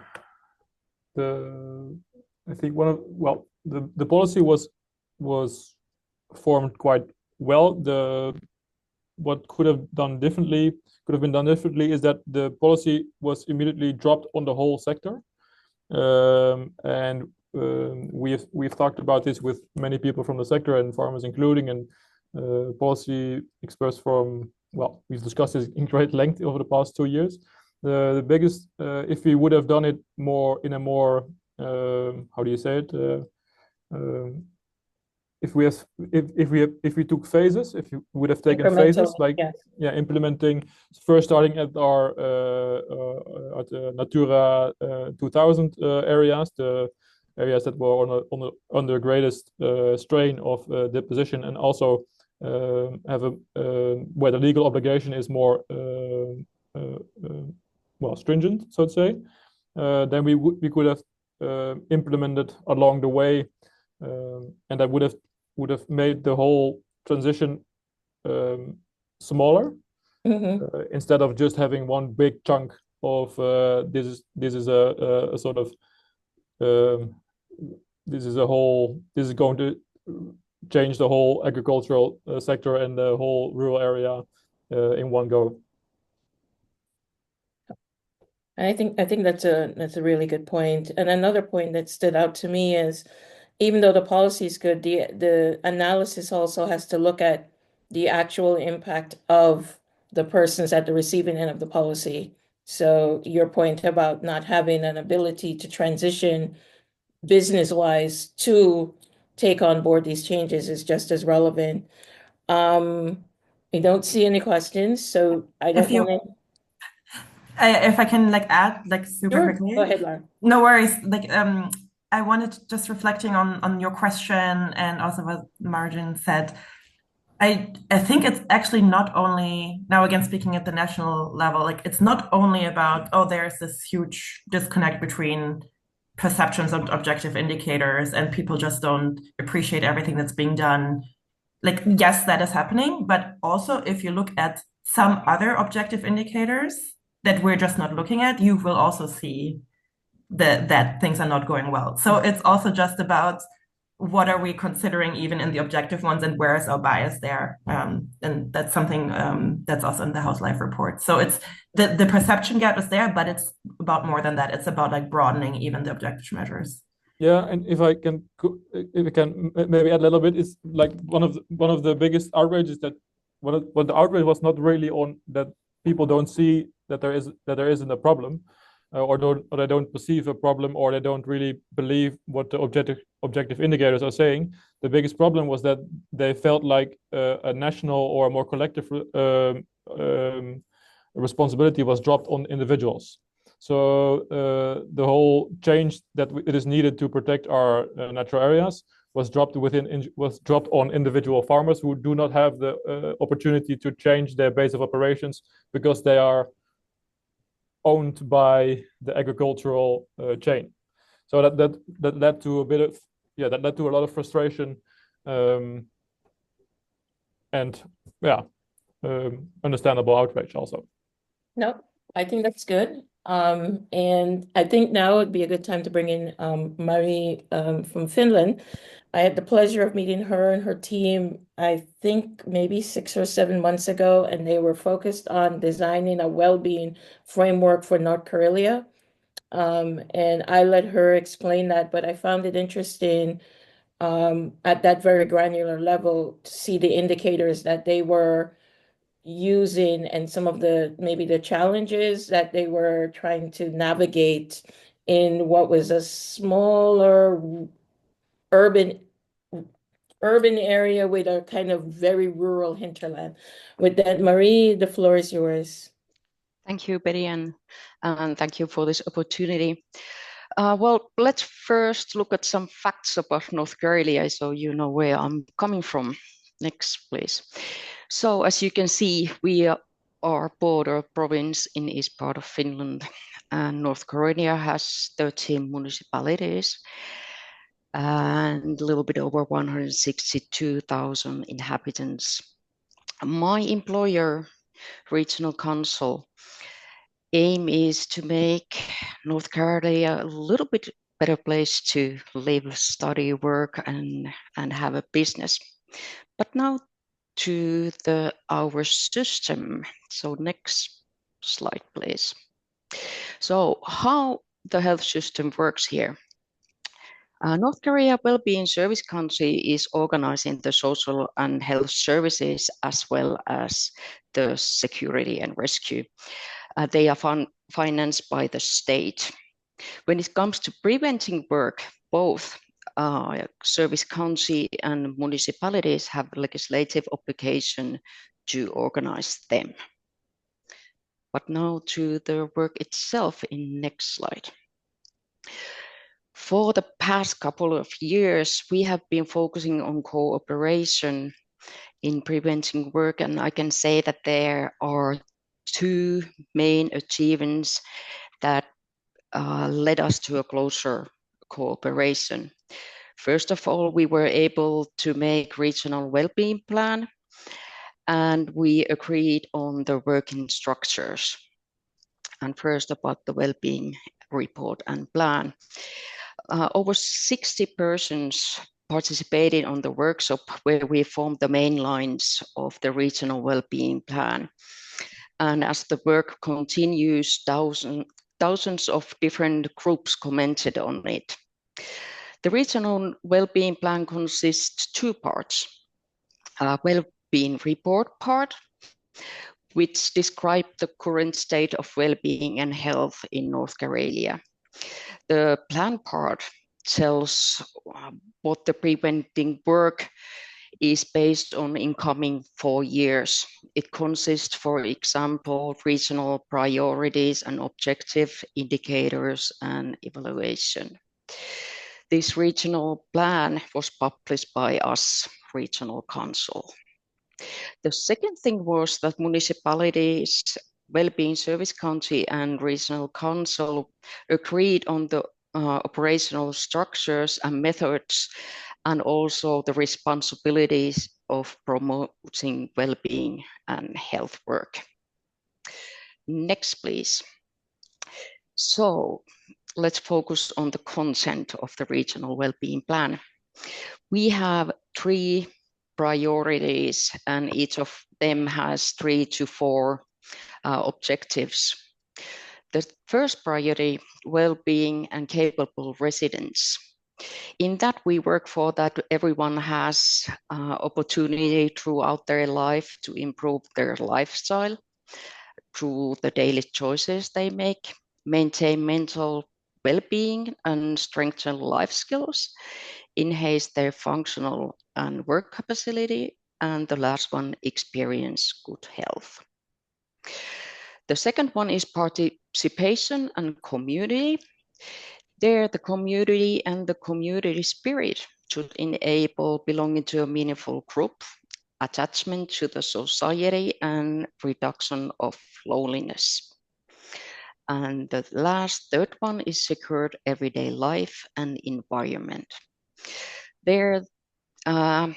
Speaker 4: I think the policy was formed quite well. What could have been done differently is that the policy was immediately dropped on the whole sector. And we've talked about this with many people from the sector and farmers including, and policy experts from, well, we've discussed this in great length over the past 2 years. The biggest, if we would have done it more in a more, how do you say it? If we took phases, if you would have taken phases, like
Speaker 1: yes.
Speaker 4: Implementing, first starting at our Natura 2000 areas, the areas that were under the greatest strain of deposition, and also have where the legal obligation is more stringent, so to say. Then we could have implemented along the way, and that would have made the whole transition smaller, instead of just having one big chunk of this is a sort of this is going to change the whole agricultural sector and the whole rural area in one go.
Speaker 1: I think that's a really good point. And another point that stood out to me is, even though the policy is good, the analysis also has to look at the actual impact of the persons at the receiving end of the policy. So your point about not having an ability to transition business-wise to take on board these changes is just as relevant. I don't see any questions, so I don't want to.
Speaker 3: If I can add super
Speaker 1: Sure.
Speaker 3: quickly.
Speaker 1: Go ahead, Lara.
Speaker 3: No worries. I wanted just reflecting on your question and also what Margin said. I think it's actually not only, now again speaking at the national level, it's not only about, oh, there's this huge disconnect between perceptions of objective indicators and people just don't appreciate everything that's being done. Yes, that is happening, but also if you look at some other objective indicators that we're just not looking at, you will also see that things are not going well. So it's also just about what are we considering even in the objective ones, and where is our bias there? And that's something that's also in the House Life report. So it's the perception gap is there, but it's about more than that. It's about broadening even the objective measures.
Speaker 4: Yeah, and if I can maybe add a little bit, is one of the biggest outrages that what the outrage was not really on that people don't see that there isn't a problem, or they don't perceive a problem, or they don't really believe what the objective indicators are saying. The biggest problem was that they felt like a national or a more collective responsibility was dropped on individuals. So the whole change that it is needed to protect our natural areas was dropped on individual farmers who do not have the opportunity to change their base of operations because they are owned by the agricultural chain. So that led to a lot of frustration, and understandable outrage also.
Speaker 1: No, I think that's good. And I think now would be a good time to bring in Mari from Finland. I had the pleasure of meeting her and her team, I think maybe 6 or 7 months ago, and they were focused on designing a well-being framework for North Karelia. And I let her explain that, but I found it interesting at that very granular level to see the indicators that they were using and some of the maybe the challenges that they were trying to navigate in what was a smaller urban area with a kind of very rural hinterland. With that, Marie, the floor is yours.
Speaker 5: Thank you, Betty, and thank you for this opportunity. Well, let's first look at some facts about North Karelia so you know where I'm coming from. Next, please. So as you can see, we are border province in east part of Finland, and North Karelia has 13 municipalities and a little bit over 162,000 inhabitants. My employer, Regional Council, aim is to make North Karelia a little bit better place to live, study, work, and have a business. But now to our system. So next slide, please. So how the health system works here. North Karelia Wellbeing Service Council is organizing the social and health services as well as the security and rescue. They are financed by the state. When it comes to preventing work, both service council and municipalities have legislative obligation to organize them. But now to the work itself in next slide. For the past couple of years, we have been focusing on cooperation in preventing work, and I can say that there are two main achievements that led us to a closer cooperation. First of all, we were able to make regional well-being plan, and we agreed on the working structures. And first about the well-being report and plan. Over 60 persons participated on the workshop where we formed the main lines of the regional well-being plan. And as the work continues, thousands of different groups commented on it. The regional well-being plan consists two parts. Well-being report part, which describe the current state of well-being and health in North Karelia. The plan part tells what the preventing work is based on in coming 4 years. It consists, for example, regional priorities and objective indicators and evaluation. This regional plan was published by us, Regional Council. The second thing was that municipalities, Wellbeing Service Council and Regional Council agreed on the operational structures and methods and also the responsibilities of promoting well-being and health work. Next, please. So let's focus on the content of the regional well-being plan. We have 3 priorities and each of them has 3 to 4 objectives. The first priority, well-being and capable residents. In that we work for that everyone has opportunity throughout their life to improve their lifestyle through the daily choices they make, maintain mental well-being and strengthen life skills, enhance their functional and work capacity, and the last one, experience good health. The second one is participation and community. There, the community and the community spirit should enable belonging to a meaningful group, attachment to the society, and reduction of loneliness. And the third one is secured everyday life and environment. There, our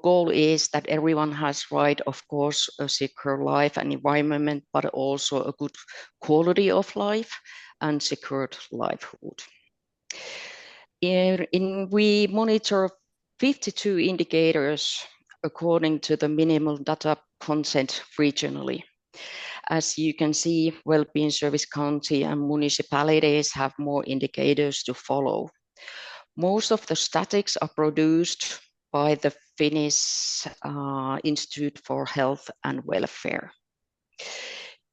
Speaker 5: goal is that everyone has right, of course, a secure life and environment, but also a good quality of life and secured livelihood. We monitor 52 indicators according to the minimal data consent regionally. As you can see, Wellbeing Service County and municipalities have more indicators to follow. Most of the statistics are produced by the Finnish Institute for Health and Welfare.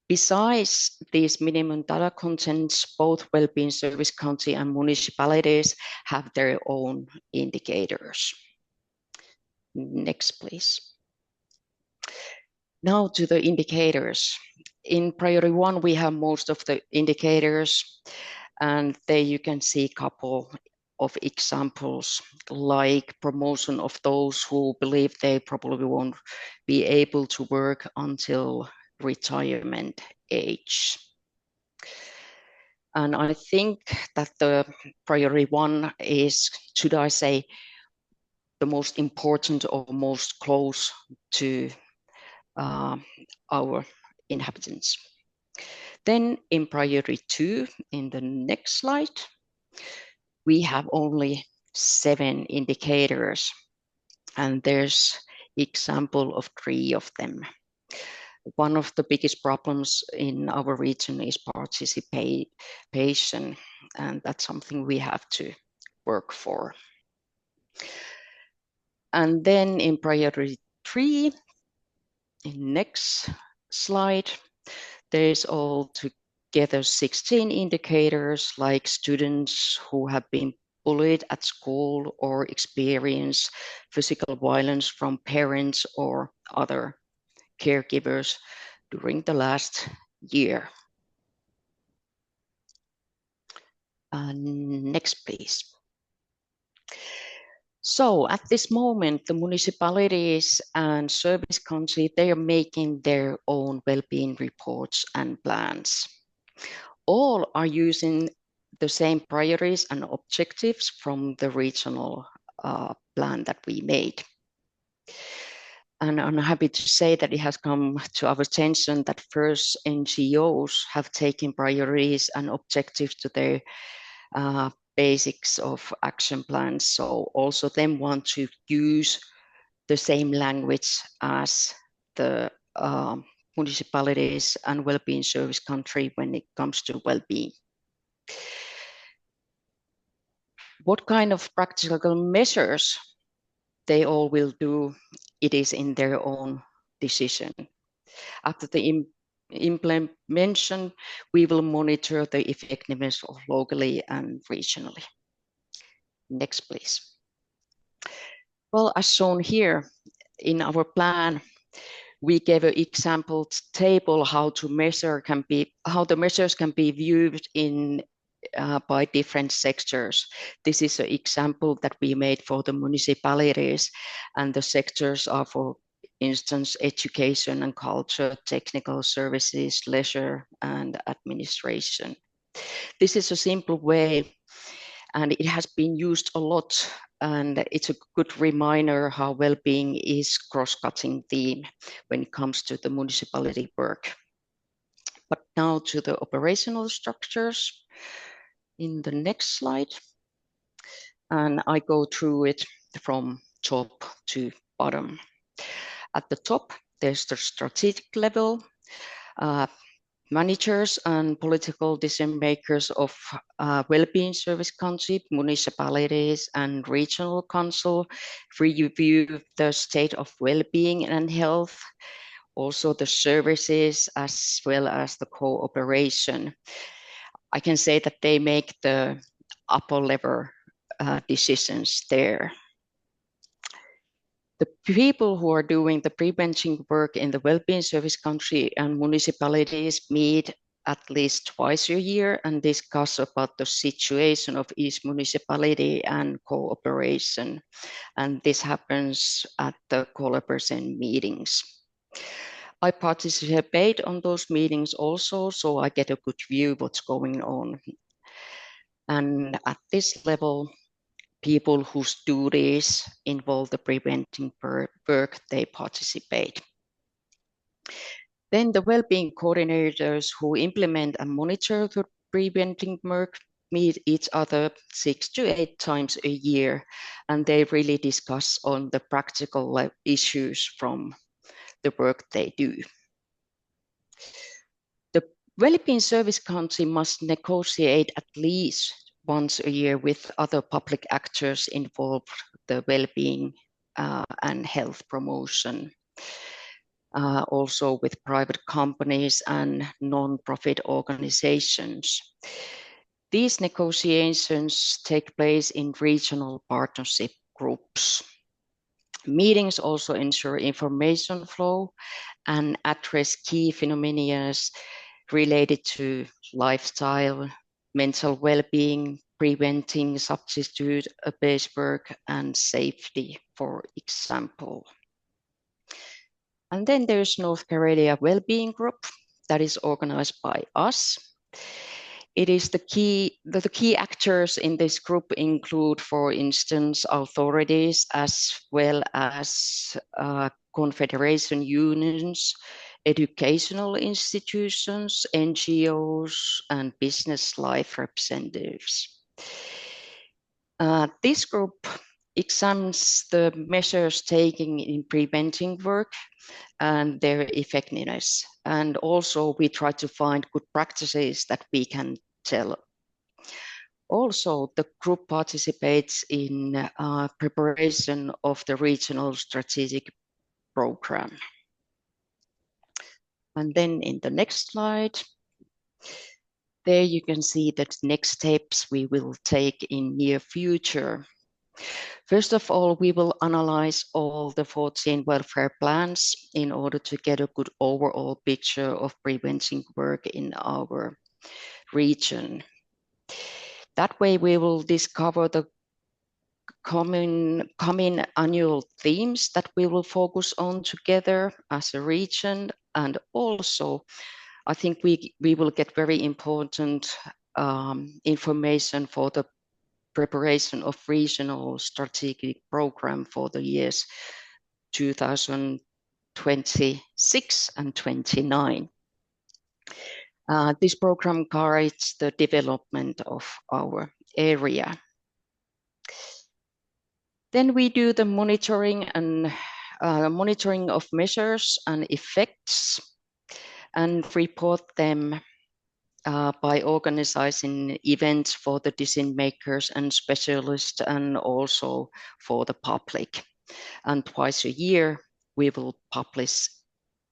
Speaker 5: Besides these minimum data contents, both well-being service county and municipalities have their own indicators. Next, please. Now to the indicators. In priority 1, we have most of the indicators, and there you can see a couple of examples, like promotion of those who believe they probably won't be able to work until retirement age. And I think that the priority 1 is, should I say, the most important or most close to our inhabitants. Then in priority 2, in the next slide, we have only 7 indicators, and there's example of 3 of them. One of the biggest problems in our region is participation, and that's something we have to work for. And then in priority 3, in next slide, there's altogether 16 indicators, like students who have been bullied at school or experience physical violence from parents or other caregivers during the last year. Next, please. So at this moment, the municipalities and service council, they are making their own well-being reports and plans. All are using the same priorities and objectives from the regional plan that we made. And I'm happy to say that it has come to our attention that first NGOs have taken priorities and objectives to their basics of action plans. So also them want to use the same language as the municipalities and well-being service country when it comes to well-being. What kind of practical measures they all will do, it is in their own decision. After the implementation, we will monitor the effectiveness of locally and regionally. Next, please. Well, as shown here in our plan, we gave an example table how the measures can be viewed in by different sectors. This is an example that we made for the municipalities, and the sectors are, for instance, education and culture, technical services, leisure, and administration. This is a simple way, and it has been used a lot, and it's a good reminder how well-being is cross-cutting theme when it comes to the municipality work. But now to the operational structures in the next slide. And I go through it from top to bottom. At the top, there's the strategic level. Managers and political decision makers of well-being service council, municipalities, and regional council review the state of well-being and health, also the services as well as the cooperation. I can say that they make the upper level decisions there. The people who are doing the prevention work in the well-being service country and municipalities meet at least twice a year and discuss about the situation of each municipality and cooperation. And this happens at the collaboration meetings. I participate on those meetings also, so I get a good view of what's going on. And at this level, people whose duties involve the preventing work, they participate. Then the well-being coordinators who implement and monitor the preventing work meet each other 6 to 8 times a year, and they really discuss on the practical issues from the work they do. The well-being service council must negotiate at least once a year with other public actors involved the well-being and health promotion, also with private companies and non-profit organizations. These negotiations take place in regional partnership groups. Meetings also ensure information flow and address key phenomena related to lifestyle, mental well-being, preventing substitute abuse work, and safety, for example. And then there's North Karelia Wellbeing Group that is organized by us. It is the key actors in this group include, for instance, authorities as well as confederation unions, educational institutions, NGOs, and business life representatives. This group examines the measures taken in preventing work and their effectiveness. And also we try to find good practices that we can tell. Also, the group participates in preparation of the regional strategic program. And then in the next slide, there you can see the next steps we will take in near future. First of all, we will analyze all the 14 welfare plans in order to get a good overall picture of preventing work in our region. That way we will discover the coming annual themes that we will focus on together as a region. And also, I think we will get very important information for the preparation of regional strategic program for the years 2026 and 29. This program guides the development of our area. Then we do the monitoring and monitoring of measures and effects and report them by organizing events for the decision makers and specialists and also for the public. And twice a year, we will publish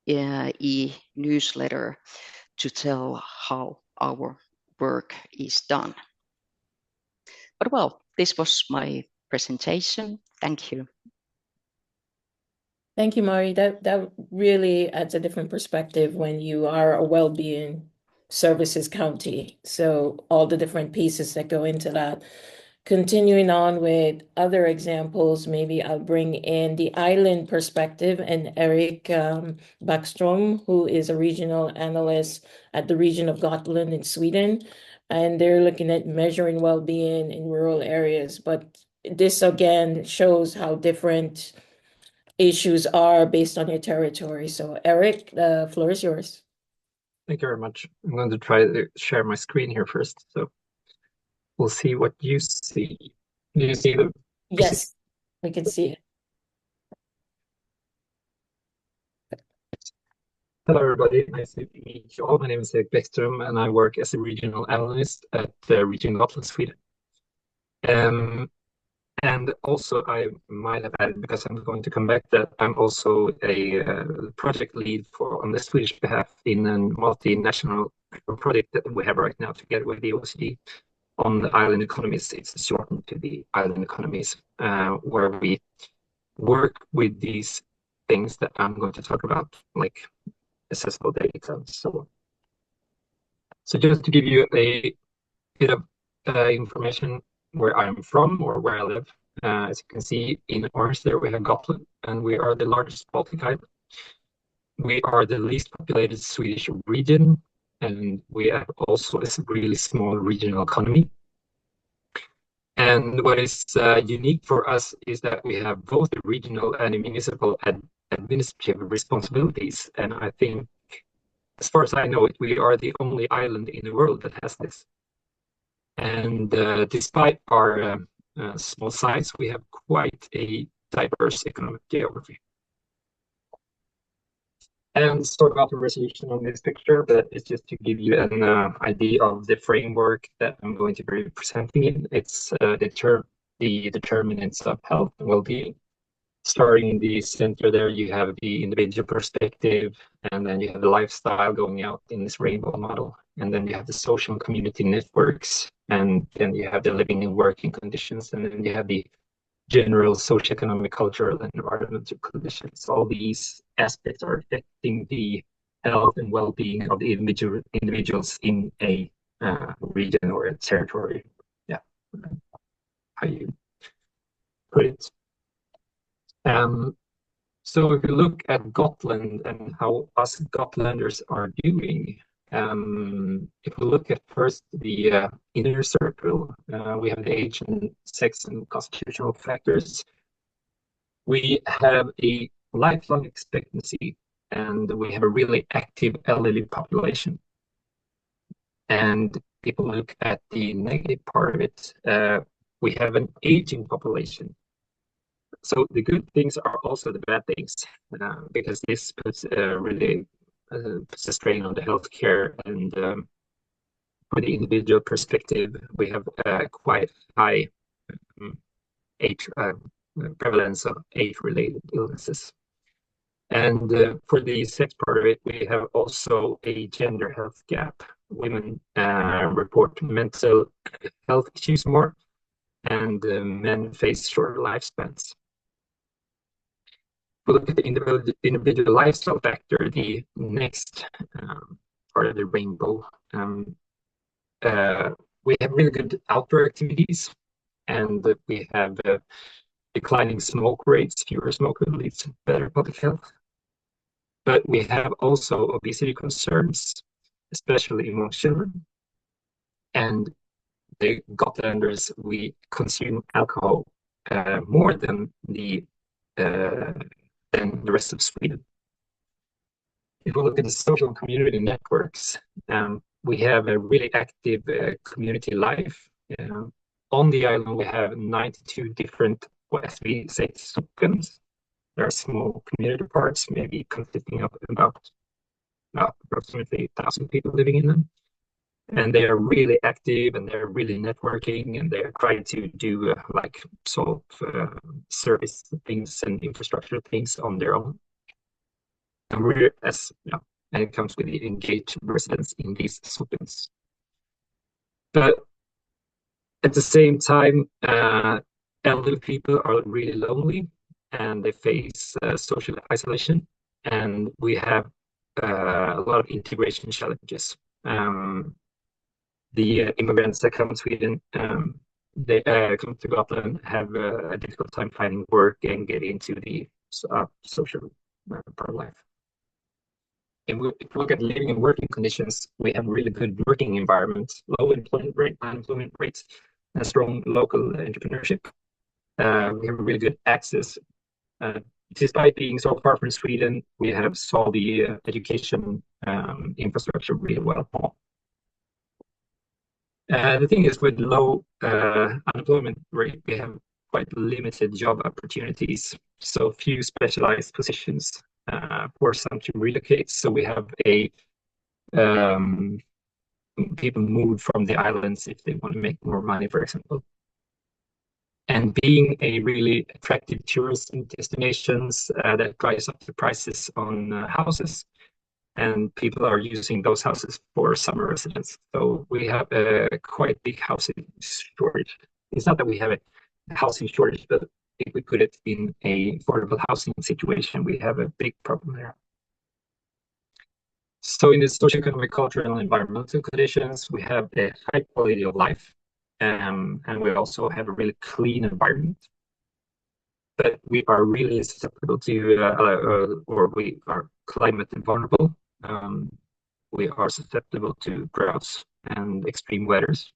Speaker 5: e-newsletter to tell how our work is done. But well, this was my presentation. Thank you.
Speaker 1: Thank you, Mari. That really adds a different perspective when you are a well-being services county. So all the different pieces that go into that. Continuing on with other examples, maybe I'll bring in the island perspective and Eric Backstrom, who is a regional analyst at the region of Gotland in Sweden. And they're looking at measuring well-being in rural areas. But this again shows how different issues are based on your territory. So Eric, the floor is yours.
Speaker 6: Thank you very much. I'm going to try to share my screen here first. So we'll see what you see. Do you see them?
Speaker 1: Yes, we can see it.
Speaker 6: Hello, everybody. Nice to meet you all. My name is Erik Bäckström, and I work as a regional analyst at Region Gotland, Sweden. And also, I might have added, because I'm going to come back, that I'm also a project lead on the Swedish behalf in a multinational project that we have right now together with the OECD on the island economies. It's shortened to the island economies, where we work with these things that I'm going to talk about, like accessible data and so on. So just to give you a bit of information where I'm from or where I live. As you can see in orange there, we have Gotland, and we are the largest Baltic island. We are the least populated Swedish region, and we have also a really small regional economy. And what is unique for us is that we have both the regional and municipal administrative responsibilities. And I think, as far as I know it, we are the only island in the world that has this. And despite our small size, we have quite a diverse economic geography. And sort of about the resolution on this picture, but it's just to give you an idea of the framework that I'm going to be presenting in. It's the determinants of health and well-being. starting in the center there, you have the individual perspective, and then you have the lifestyle going out in this rainbow model, and then you have the social and community networks, and then you have the living and working conditions, and then you have the general socioeconomic, cultural, and environmental conditions. All these aspects are affecting the health and well-being of the individuals in a region or a territory. Yeah, how you put it. So if you look at Gotland and how us Gotlanders are doing, if we look at first the inner circle, we have the age and sex and constitutional factors. We have a lifelong expectancy, and we have a really active elderly population. And if we look at the negative part of it, we have an aging population. So the good things are also the bad things, because this puts really puts a strain on the healthcare, and for the individual perspective, we have quite high age prevalence of age-related illnesses. And for the sex part of it, we have also a gender health gap. Women report mental health issues more, and men face shorter lifespans. If we look at the individual lifestyle factor, the next part of the rainbow, we have really good outdoor activities, and we have declining smoke rates. Fewer smokers leads to better public health. But we have also obesity concerns, especially among children. And the Gotlanders, we consume alcohol more than the rest of Sweden. If we look at the social community networks, we have a really active community life. On the island, we have 92 different, as we say, sockens. There are small community parks, maybe consisting of about approximately 1,000 people living in them. And they are really active, and they're really networking, and they're trying to do like sort of service things and infrastructure things on their own. And we're and it comes with the engaged residents in these sockens. But at the same time, elderly people are really lonely, and they face social isolation, and we have a lot of integration challenges. The immigrants that come to Sweden, they come to Gotland, have a difficult time finding work and get into the social part of life. If we look at living and working conditions, we have really good working environments, low unemployment rates, and strong local entrepreneurship. We have really good access. Despite being so far from Sweden, we have solved the education infrastructure really well. The thing is, with low unemployment rate, we have quite limited job opportunities, so few specialized positions for some to relocate. So we have people move from the islands if they want to make more money, for example. And being a really attractive tourism destinations that drives up the prices on houses, and people are using those houses for summer residence. So we have a quite big housing shortage. It's not that we have a housing shortage, but if we put it in a affordable housing situation, we have a big problem there. So in the socioeconomic, cultural, and environmental conditions, we have a high quality of life, and we also have a really clean environment. But we are really susceptible to, or we are climate vulnerable. We are susceptible to droughts and extreme weathers.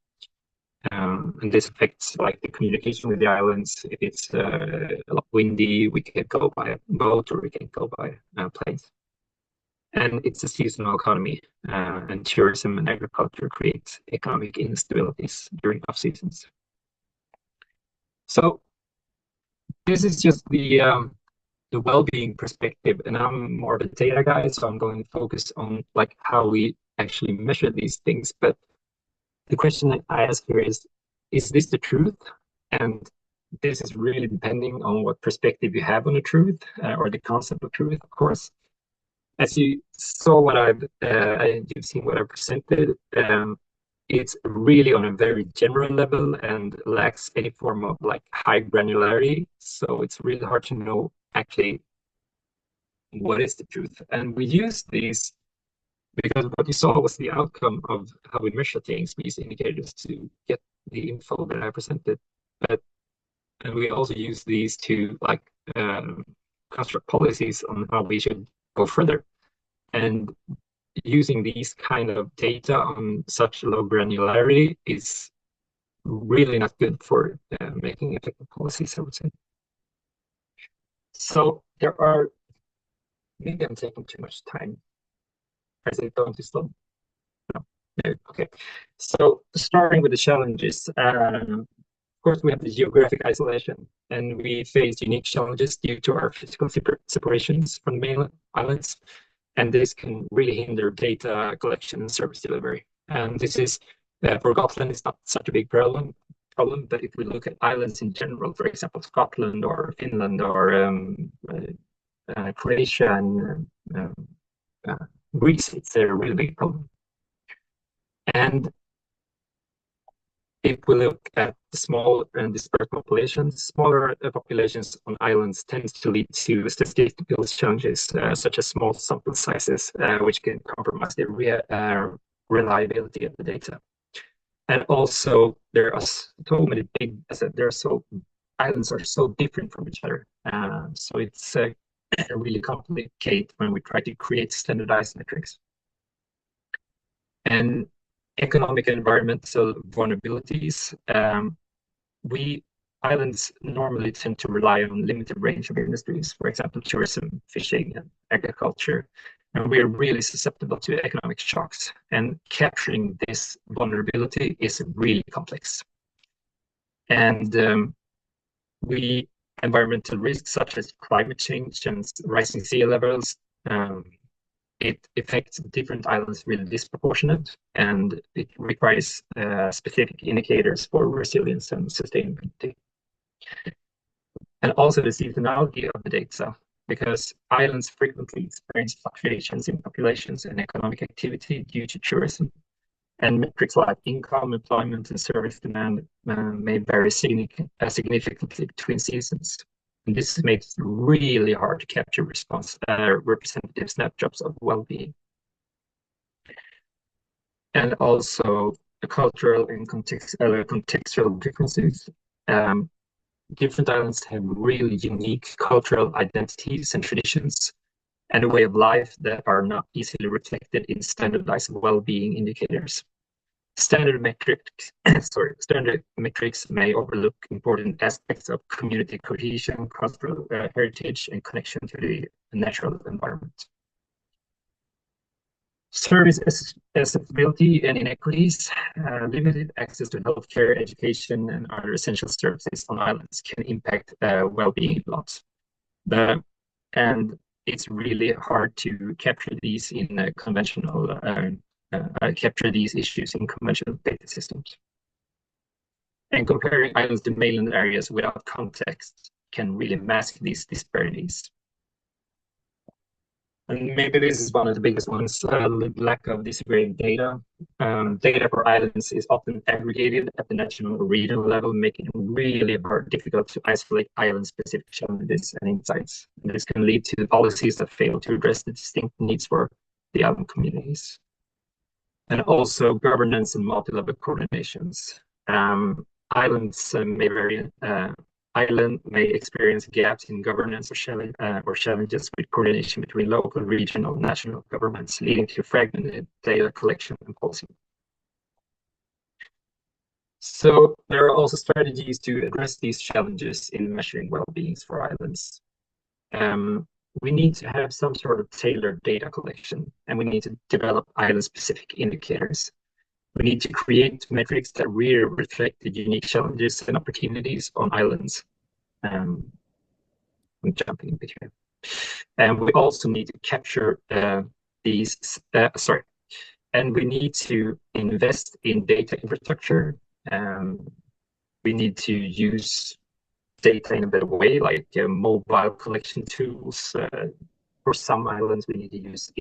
Speaker 6: And this affects like the communication with the islands. If it's a lot windy, we can go by a boat, or we can go by planes. And it's a seasonal economy, and tourism and agriculture create economic instabilities during off seasons. So this is just the well-being perspective, and I'm more of a data guy, so I'm going to focus on like how we actually measure these things. But the question that I ask here is this the truth? And this is really depending on what perspective you have on the truth or the concept of truth, of course. As you saw you've seen what I presented, it's really on a very general level and lacks any form of like high granularity. So it's really hard to know actually what is the truth. And we use these because what you saw was the outcome of how we measure things. We use indicators to get the info that I presented. And we also use these to like construct policies on how we should go further. And using these kind of data on such low granularity is really not good for making effective policies, I would say. So maybe I'm taking too much time. Is it going too slow? No. Okay. So starting with the challenges, of course, we have the geographic isolation, and we face unique challenges due to our physical separations from the mainland islands. And this can really hinder data collection and service delivery. And this is, for Gotland, it's not such a big problem, but if we look at islands in general, for example, Scotland or Finland or Croatia and Greece, it's a really big problem. And if we look at the small and dispersed populations, smaller populations on islands tends to lead to statistical challenges, such as small sample sizes, which can compromise the reliability of the data. And also, there are so many big, as I said, islands are so different from each other. So it's really complicated when we try to create standardized metrics. And economic and environmental vulnerabilities. Islands normally tend to rely on limited range of industries, for example, tourism, fishing, and agriculture. And we're really susceptible to economic shocks. And capturing this vulnerability is really complex. And environmental risks such as climate change and rising sea levels, it affects different islands really disproportionate, and it requires specific indicators for resilience and sustainability. And also the seasonality of the data, because islands frequently experience fluctuations in populations and economic activity due to tourism. And metrics like income, employment, and service demand may vary significantly between seasons. And this makes it really hard to capture representative snapshots of well-being. And also the cultural and contextual differences. Different islands have really unique cultural identities and traditions and a way of life that are not easily reflected in standardized well-being indicators. Standard metrics may overlook important aspects of community cohesion, cultural heritage, and connection to the natural environment. Service accessibility and inequities, limited access to healthcare, education, and other essential services on islands can impact well-being a lot. And it's really hard to capture these in capture these issues in conventional data systems. And comparing islands to mainland areas without context can really mask these disparities. And maybe this is one of the biggest ones, lack of disaggregated data. Data for islands is often aggregated at the national or regional level, making it really difficult to isolate island-specific challenges and insights. And this can lead to policies that fail to address the distinct needs for the island communities. And also governance and multi-level coordinations. Islands may experience gaps in governance or challenges with coordination between local, regional, and national governments, leading to fragmented data collection and policy. So there are also strategies to address these challenges in measuring well-being for islands. We need to have some sort of tailored data collection, and we need to develop island-specific indicators. We need to create metrics that really reflect the unique challenges and opportunities on islands. I'm jumping in between. And we also need to capture and we need to invest in data infrastructure. We need to use data in a better way, like mobile collection tools. For some islands, we need to use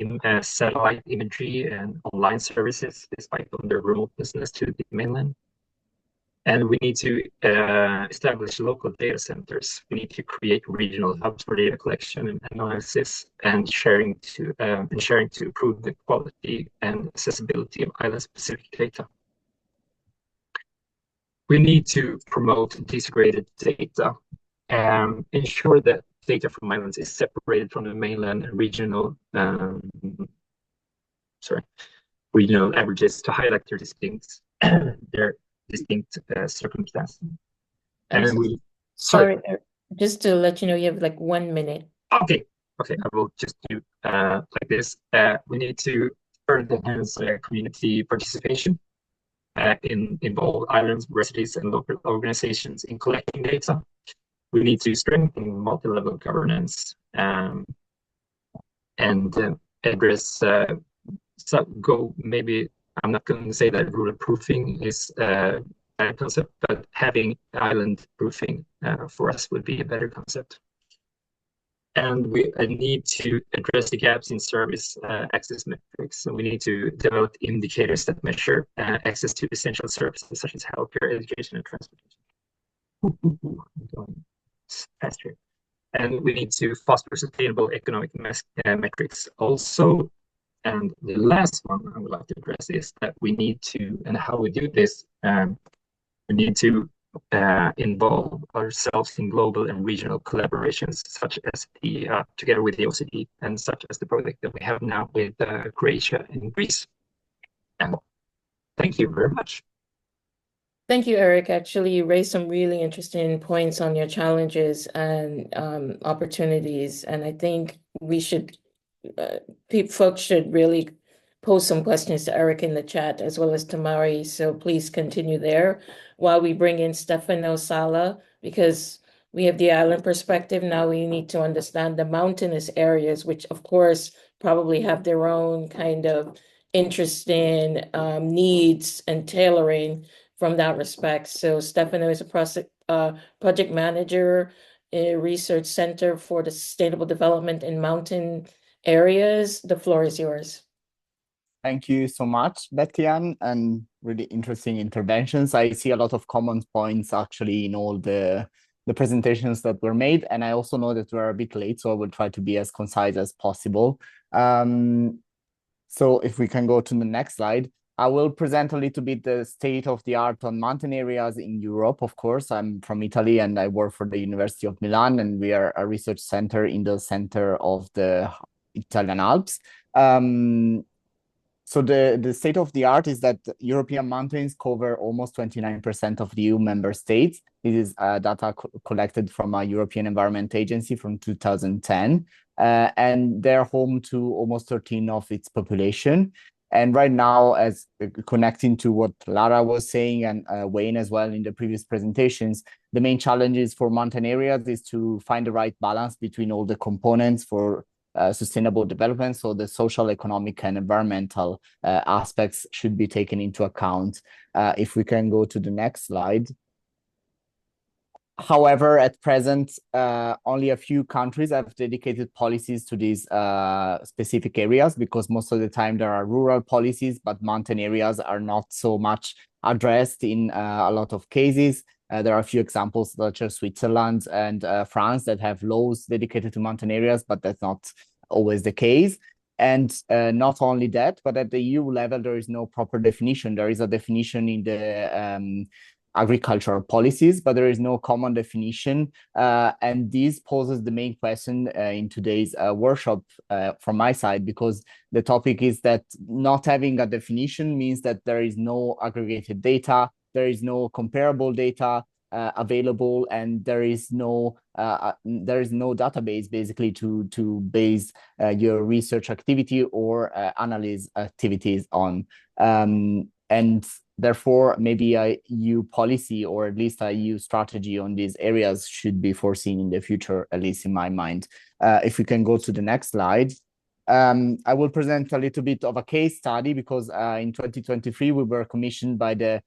Speaker 6: satellite imagery and online services, despite their remoteness to the mainland. And we need to establish local data centers. We need to create regional hubs for data collection and analysis and sharing to improve the quality and accessibility of island-specific data. We need to promote disaggregated data and ensure that data from islands is separated from the mainland and regional averages to highlight their distinct circumstances. And
Speaker 1: sorry, just to let you know, you have like 1 minute.
Speaker 6: Okay, I will just do like this. We need to further enhance community participation involve islands, residents, and local organizations in collecting data. We need to strengthen multi-level governance and address maybe I'm not going to say that rural proofing is a bad concept, but having island proofing for us would be a better concept. And we need to address the gaps in service access metrics. So we need to develop indicators that measure access to essential services such as healthcare, education, and transportation. I'm going faster. And we need to foster sustainable economic metrics also. And the last one I would like to address is that we need to, and how we do this, we need to involve ourselves in global and regional collaborations, such as together with the OECD, and such as the project that we have now with Croatia and Greece. And thank you very much.
Speaker 1: Thank you, Eric. Actually, you raised some really interesting points on your challenges and opportunities, and I think we should, folks should really post some questions to Eric in the chat as well as to Mari. So please continue there while we bring in Stefano Sala, because we have the island perspective. Now we need to understand the mountainous areas, which of course probably have their own kind of interesting needs and tailoring from that respect. So Stefano is a project manager, a research center for the sustainable development in mountain areas. The floor is yours.
Speaker 7: Thank you so much, Betty-Ann, and really interesting interventions. I see a lot of common points actually in all the presentations that were made, and I also know that we're a bit late, so I will try to be as concise as possible. So if we can go to the next slide, I will present a little bit the state of the art on mountain areas in Europe. Of course, I'm from Italy and I work for the University of Milan, and we are a research center in the center of the Italian Alps. So the state of the art is that European mountains cover almost 29% of the EU member states. This is data collected from a European Environment Agency from 2010. And they're home to almost 13% of its population. And right now, as connecting to what Lara was saying and Wayne as well in the previous presentations, the main challenges for mountain areas is to find the right balance between all the components for sustainable development. So the social, economic, and environmental aspects should be taken into account. If we can go to the next slide. However, at present, only a few countries have dedicated policies to these specific areas, because most of the time there are rural policies, but mountain areas are not so much addressed in a lot of cases. There are a few examples such as Switzerland and France that have laws dedicated to mountain areas, but that's not always the case. And not only that, but at the EU level, there is no proper definition. There is a definition in the agricultural policies, but there is no common definition. And this poses the main question in today's workshop from my side, because the topic is that not having a definition means that there is no aggregated data, there is no comparable data available, and there is no database basically to base your research activity or analyze activities on. And therefore, maybe a EU policy or at least a EU strategy on these areas should be foreseen in the future, at least in my mind. If we can go to the next slide. I will present a little bit of a case study because in 2023, we were commissioned by the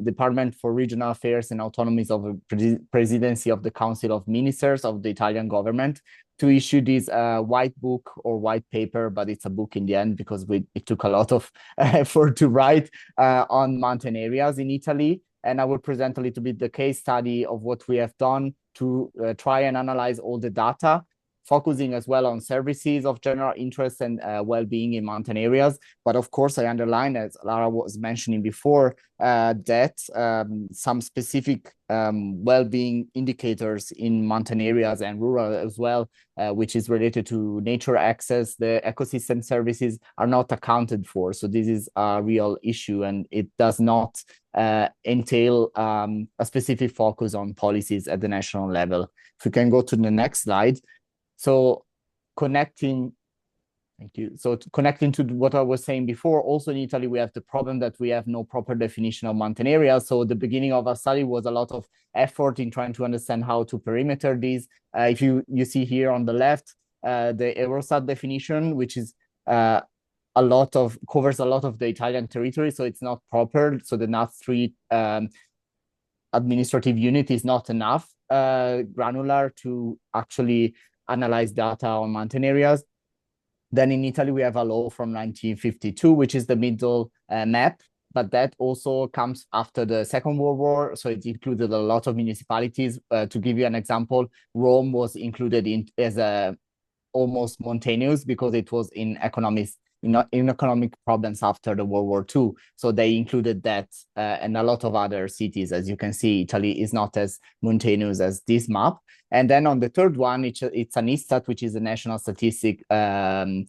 Speaker 7: Department for Regional Affairs and Autonomies of the Presidency of the Council of Ministers of the Italian government to issue this white book or white paper, but it's a book in the end because it took a lot of effort to write on mountain areas in Italy. And I will present a little bit the case study of what we have done to try and analyze all the data, focusing as well on services of general interest and well-being in mountain areas. But of course, I underline, as Lara was mentioning before, that some specific well-being indicators in mountain areas and rural as well, which is related to nature access, the ecosystem services are not accounted for. So this is a real issue, and it does not entail a specific focus on policies at the national level. If we can go to the next slide. So connecting, thank you. So connecting to what I was saying before, also in Italy, we have the problem that we have no proper definition of mountain areas. So the beginning of our study was a lot of effort in trying to understand how to perimeter these. If you see here on the left, the Eurostat definition, which is covers a lot of the Italian territory, so it's not proper. So the NAT3 administrative unit is not enough granular to actually analyze data on mountain areas. Then in Italy, we have a law from 1952, which is the middle map, but that also comes after the Second World War. So it included a lot of municipalities. To give you an example, Rome was included as almost mountainous because it was in economic problems after the World War II. So they included that and a lot of other cities. As you can see, Italy is not as mountainous as this map. And then on the third one, it's an ISTAT, which is the National Statistic Office.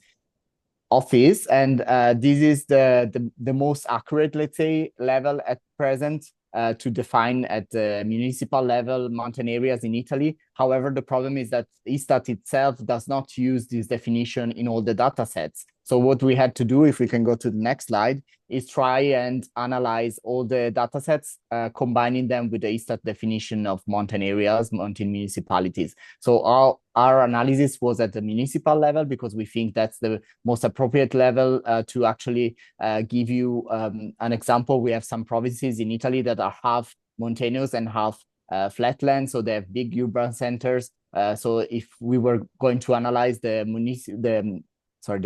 Speaker 7: And this is the most accurate, let's say, level at present to define at the municipal level mountain areas in Italy. However, the problem is that ISTAT itself does not use this definition in all the data sets. So what we had to do, if we can go to the next slide, is try and analyze all the data sets, combining them with the ISTAT definition of mountain areas, mountain municipalities. So our analysis was at the municipal level because we think that's the most appropriate level to actually give you an example. We have some provinces in Italy that are half mountainous and half flatland, so they have big urban centers. So if we were going to analyze the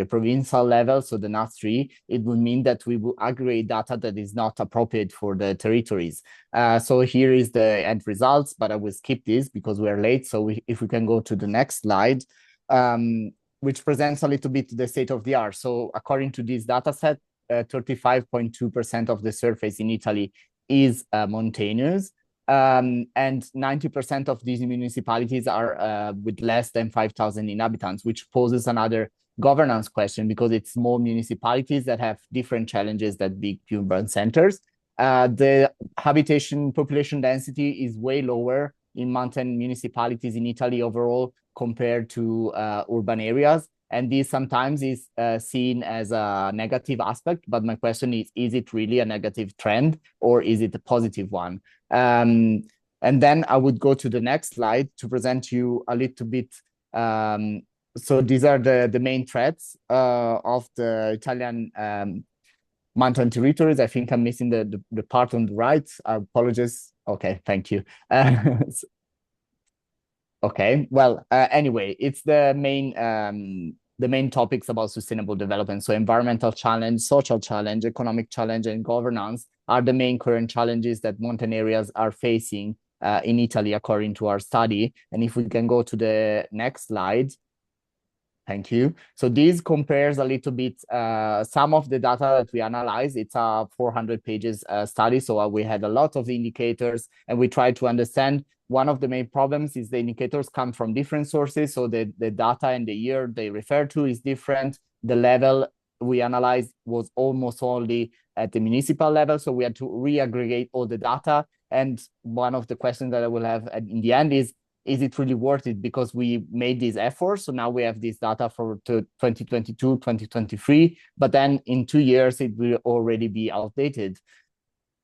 Speaker 7: provincial level, so the NAT3, it would mean that we will aggregate data that is not appropriate for the territories. So here is the end results, but I will skip this because we're late. So if we can go to the next slide, which presents a little bit the state of the art. So according to this data set, 35.2% of the surface in Italy is mountainous. And 90% of these municipalities are with less than 5,000 inhabitants, which poses another governance question because it's small municipalities that have different challenges than big urban centers. The habitation population density is way lower in mountain municipalities in Italy overall compared to urban areas. And this sometimes is seen as a negative aspect, but my question is it really a negative trend or is it a positive one? And then I would go to the next slide to present you a little bit. So these are the main threats of the Italian mountain territories. I think I'm missing the part on the right. I apologize. Okay, thank you. Okay, well, anyway, it's the main topics about sustainable development. So environmental challenge, social challenge, economic challenge, and governance are the main current challenges that mountain areas are facing in Italy, according to our study. And if we can go to the next slide. Thank you. So this compares a little bit some of the data that we analyzed. It's a 400 pages study. So we had a lot of indicators and we tried to understand. One of the main problems is the indicators come from different sources. So the data and the year they refer to is different. The level we analyzed was almost only at the municipal level. So we had to re-aggregate all the data. And one of the questions that I will have in the end is it really worth it? Because we made these efforts. So now we have this data for 2022, 2023, but then in 2 years, it will already be outdated.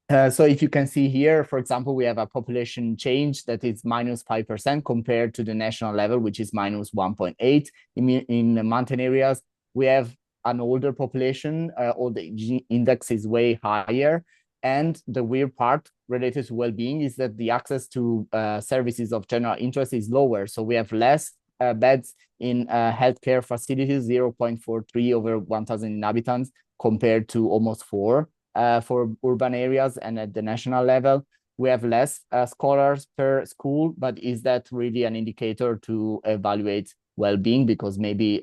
Speaker 7: So if you can see here, for example, we have a population change that is -5% compared to the national level, which is -1.8. In the mountain areas, we have an older population, or the index is way higher. And the weird part related to well-being is that the access to services of general interest is lower. So we have less beds in healthcare facilities, 0.43 over 1,000 inhabitants, compared to almost 4 for urban areas. And at the national level, we have less scholars per school, but is that really an indicator to evaluate well-being? Because maybe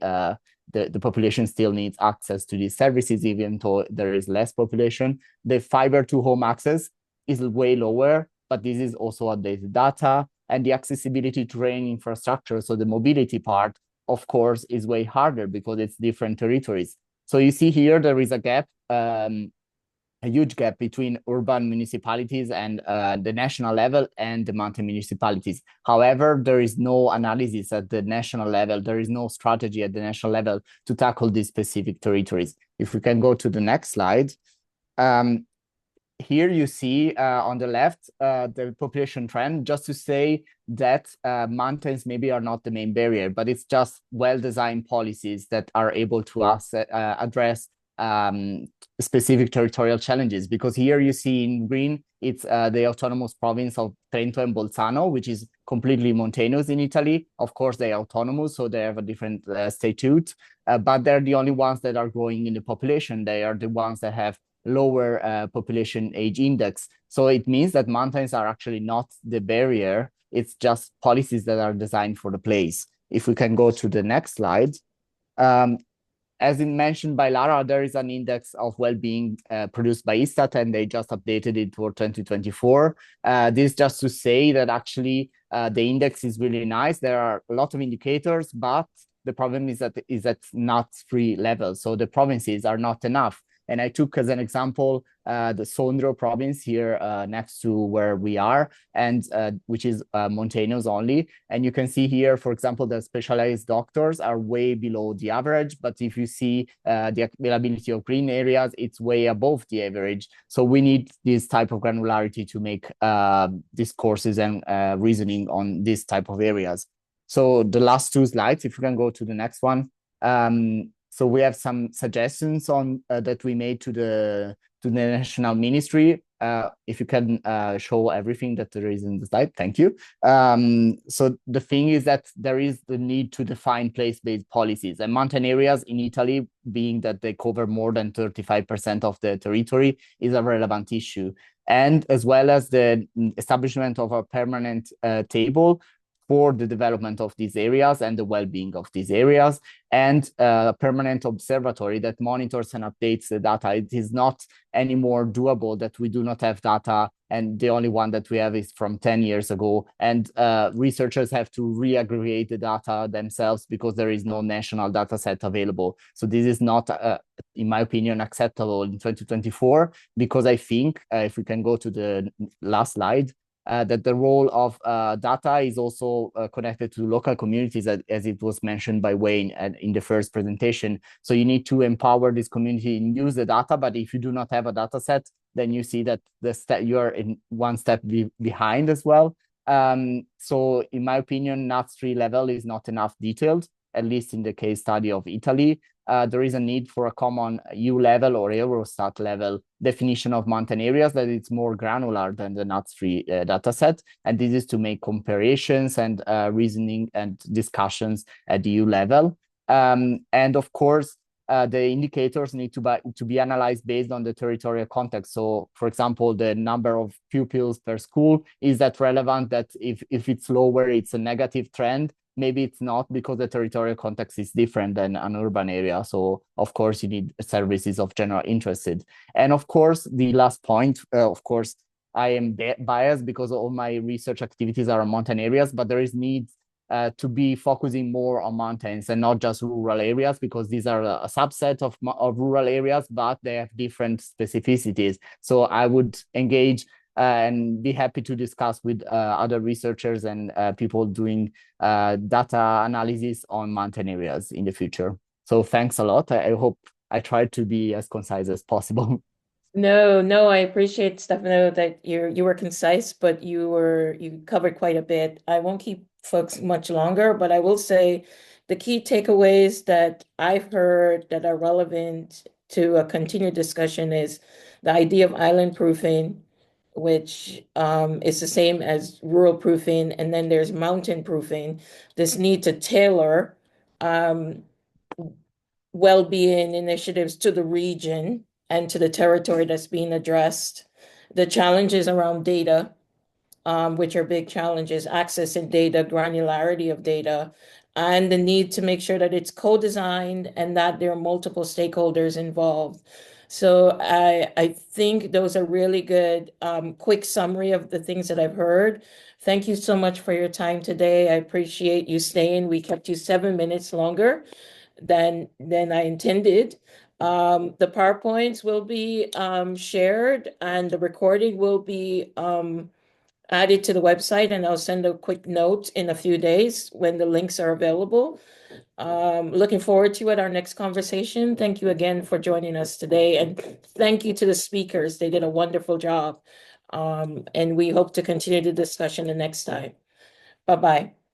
Speaker 7: the population still needs access to these services, even though there is less population. The fiber to home access is way lower, but this is also updated data. And the accessibility to rail infrastructure, so the mobility part, of course, is way harder because it's different territories. So you see here, there is a gap, a huge gap between urban municipalities and the national level and the mountain municipalities. However, there is no analysis at the national level. There is no strategy at the national level to tackle these specific territories. If we can go to the next slide. Here you see on the left the population trend, just to say that mountains maybe are not the main barrier, but it's just well-designed policies that are able to address specific territorial challenges. Because here you see in green, it's the autonomous province of Trento and Bolzano, which is completely mountainous in Italy. Of course, they are autonomous, so they have a different statute, but they're the only ones that are growing in the population. They are the ones that have lower population age index. So it means that mountains are actually not the barrier. It's just policies that are designed for the place. If we can go to the next slide. As mentioned by Lara, there is an index of well-being produced by ISTAT, and they just updated it for 2024. This just to say that actually the index is really nice. There are a lot of indicators, but the problem is that it's at not free level. So the provinces are not enough. And I took as an example the Sondrio province here next to where we are, and which is mountainous only. And you can see here, for example, the specialized doctors are way below the average. But if you see the availability of green areas, it's way above the average. So we need this type of granularity to make these courses and reasoning on this type of areas. So the last 2 slides, if we can go to the next one. So we have some suggestions on that we made to the national ministry. If you can show everything that there is in the slide, thank you. So the thing is that there is the need to define place-based policies, and mountain areas in Italy, being that they cover more than 35% of the territory, is a relevant issue. And as well as the establishment of a permanent table for the development of these areas and the well-being of these areas, and a permanent observatory that monitors and updates the data. It is not anymore doable that we do not have data, and the only one that we have is from 10 years ago. And researchers have to re-aggregate the data themselves because there is no national data set available. So this is not, in my opinion, acceptable in 2024, because I think, if we can go to the last slide, that the role of data is also connected to local communities, as it was mentioned by Wayne in the first presentation. So you need to empower this community and use the data, but if you do not have a data set, then you see that you are in one step behind as well. So in my opinion, NUTS 3 level is not enough detailed, at least in the case study of Italy. There is a need for a common EU level or Eurostat level definition of mountain areas that it's more granular than the NUTS 3 data set. And this is to make comparisons and reasoning and discussions at the EU level. And of course, the indicators need to be analyzed based on the territorial context. So, for example, the number of pupils per school, is that relevant? That if it's lower, it's a negative trend? Maybe it's not, because the territorial context is different than an urban area. So, of course, you need services of general interest. And of course, the last point, of course, I am biased because all my research activities are on mountain areas, but there is need to be focusing more on mountains and not just rural areas, because these are a subset of rural areas, but they have different specificities. So I would engage and be happy to discuss with other researchers and people doing data analysis on mountain areas in the future. So thanks a lot. I hope I tried to be as concise as possible.
Speaker 1: No, I appreciate, Stefano, that you were concise, but you covered quite a bit. I won't keep folks much longer, but I will say the key takeaways that I've heard that are relevant to a continued discussion is the idea of island proofing, which is the same as rural proofing, and then there's mountain proofing. This need to tailor um, well-being initiatives to the region and to the territory that's being addressed. The challenges around data, which are big challenges, access and data, granularity of data, and the need to make sure that it's co-designed and that there are multiple stakeholders involved. So I think those are really good, quick summary of the things that I've heard. Thank you so much for your time today. I appreciate you staying. We kept you 7 minutes longer than I intended. The PowerPoints will be shared and the recording will be added to the website, and I'll send a quick note in a few days when the links are available. Looking forward to it, our next conversation. Thank you again for joining us today, and thank you to the speakers. They did a wonderful job. And we hope to continue the discussion the next time. Bye-bye.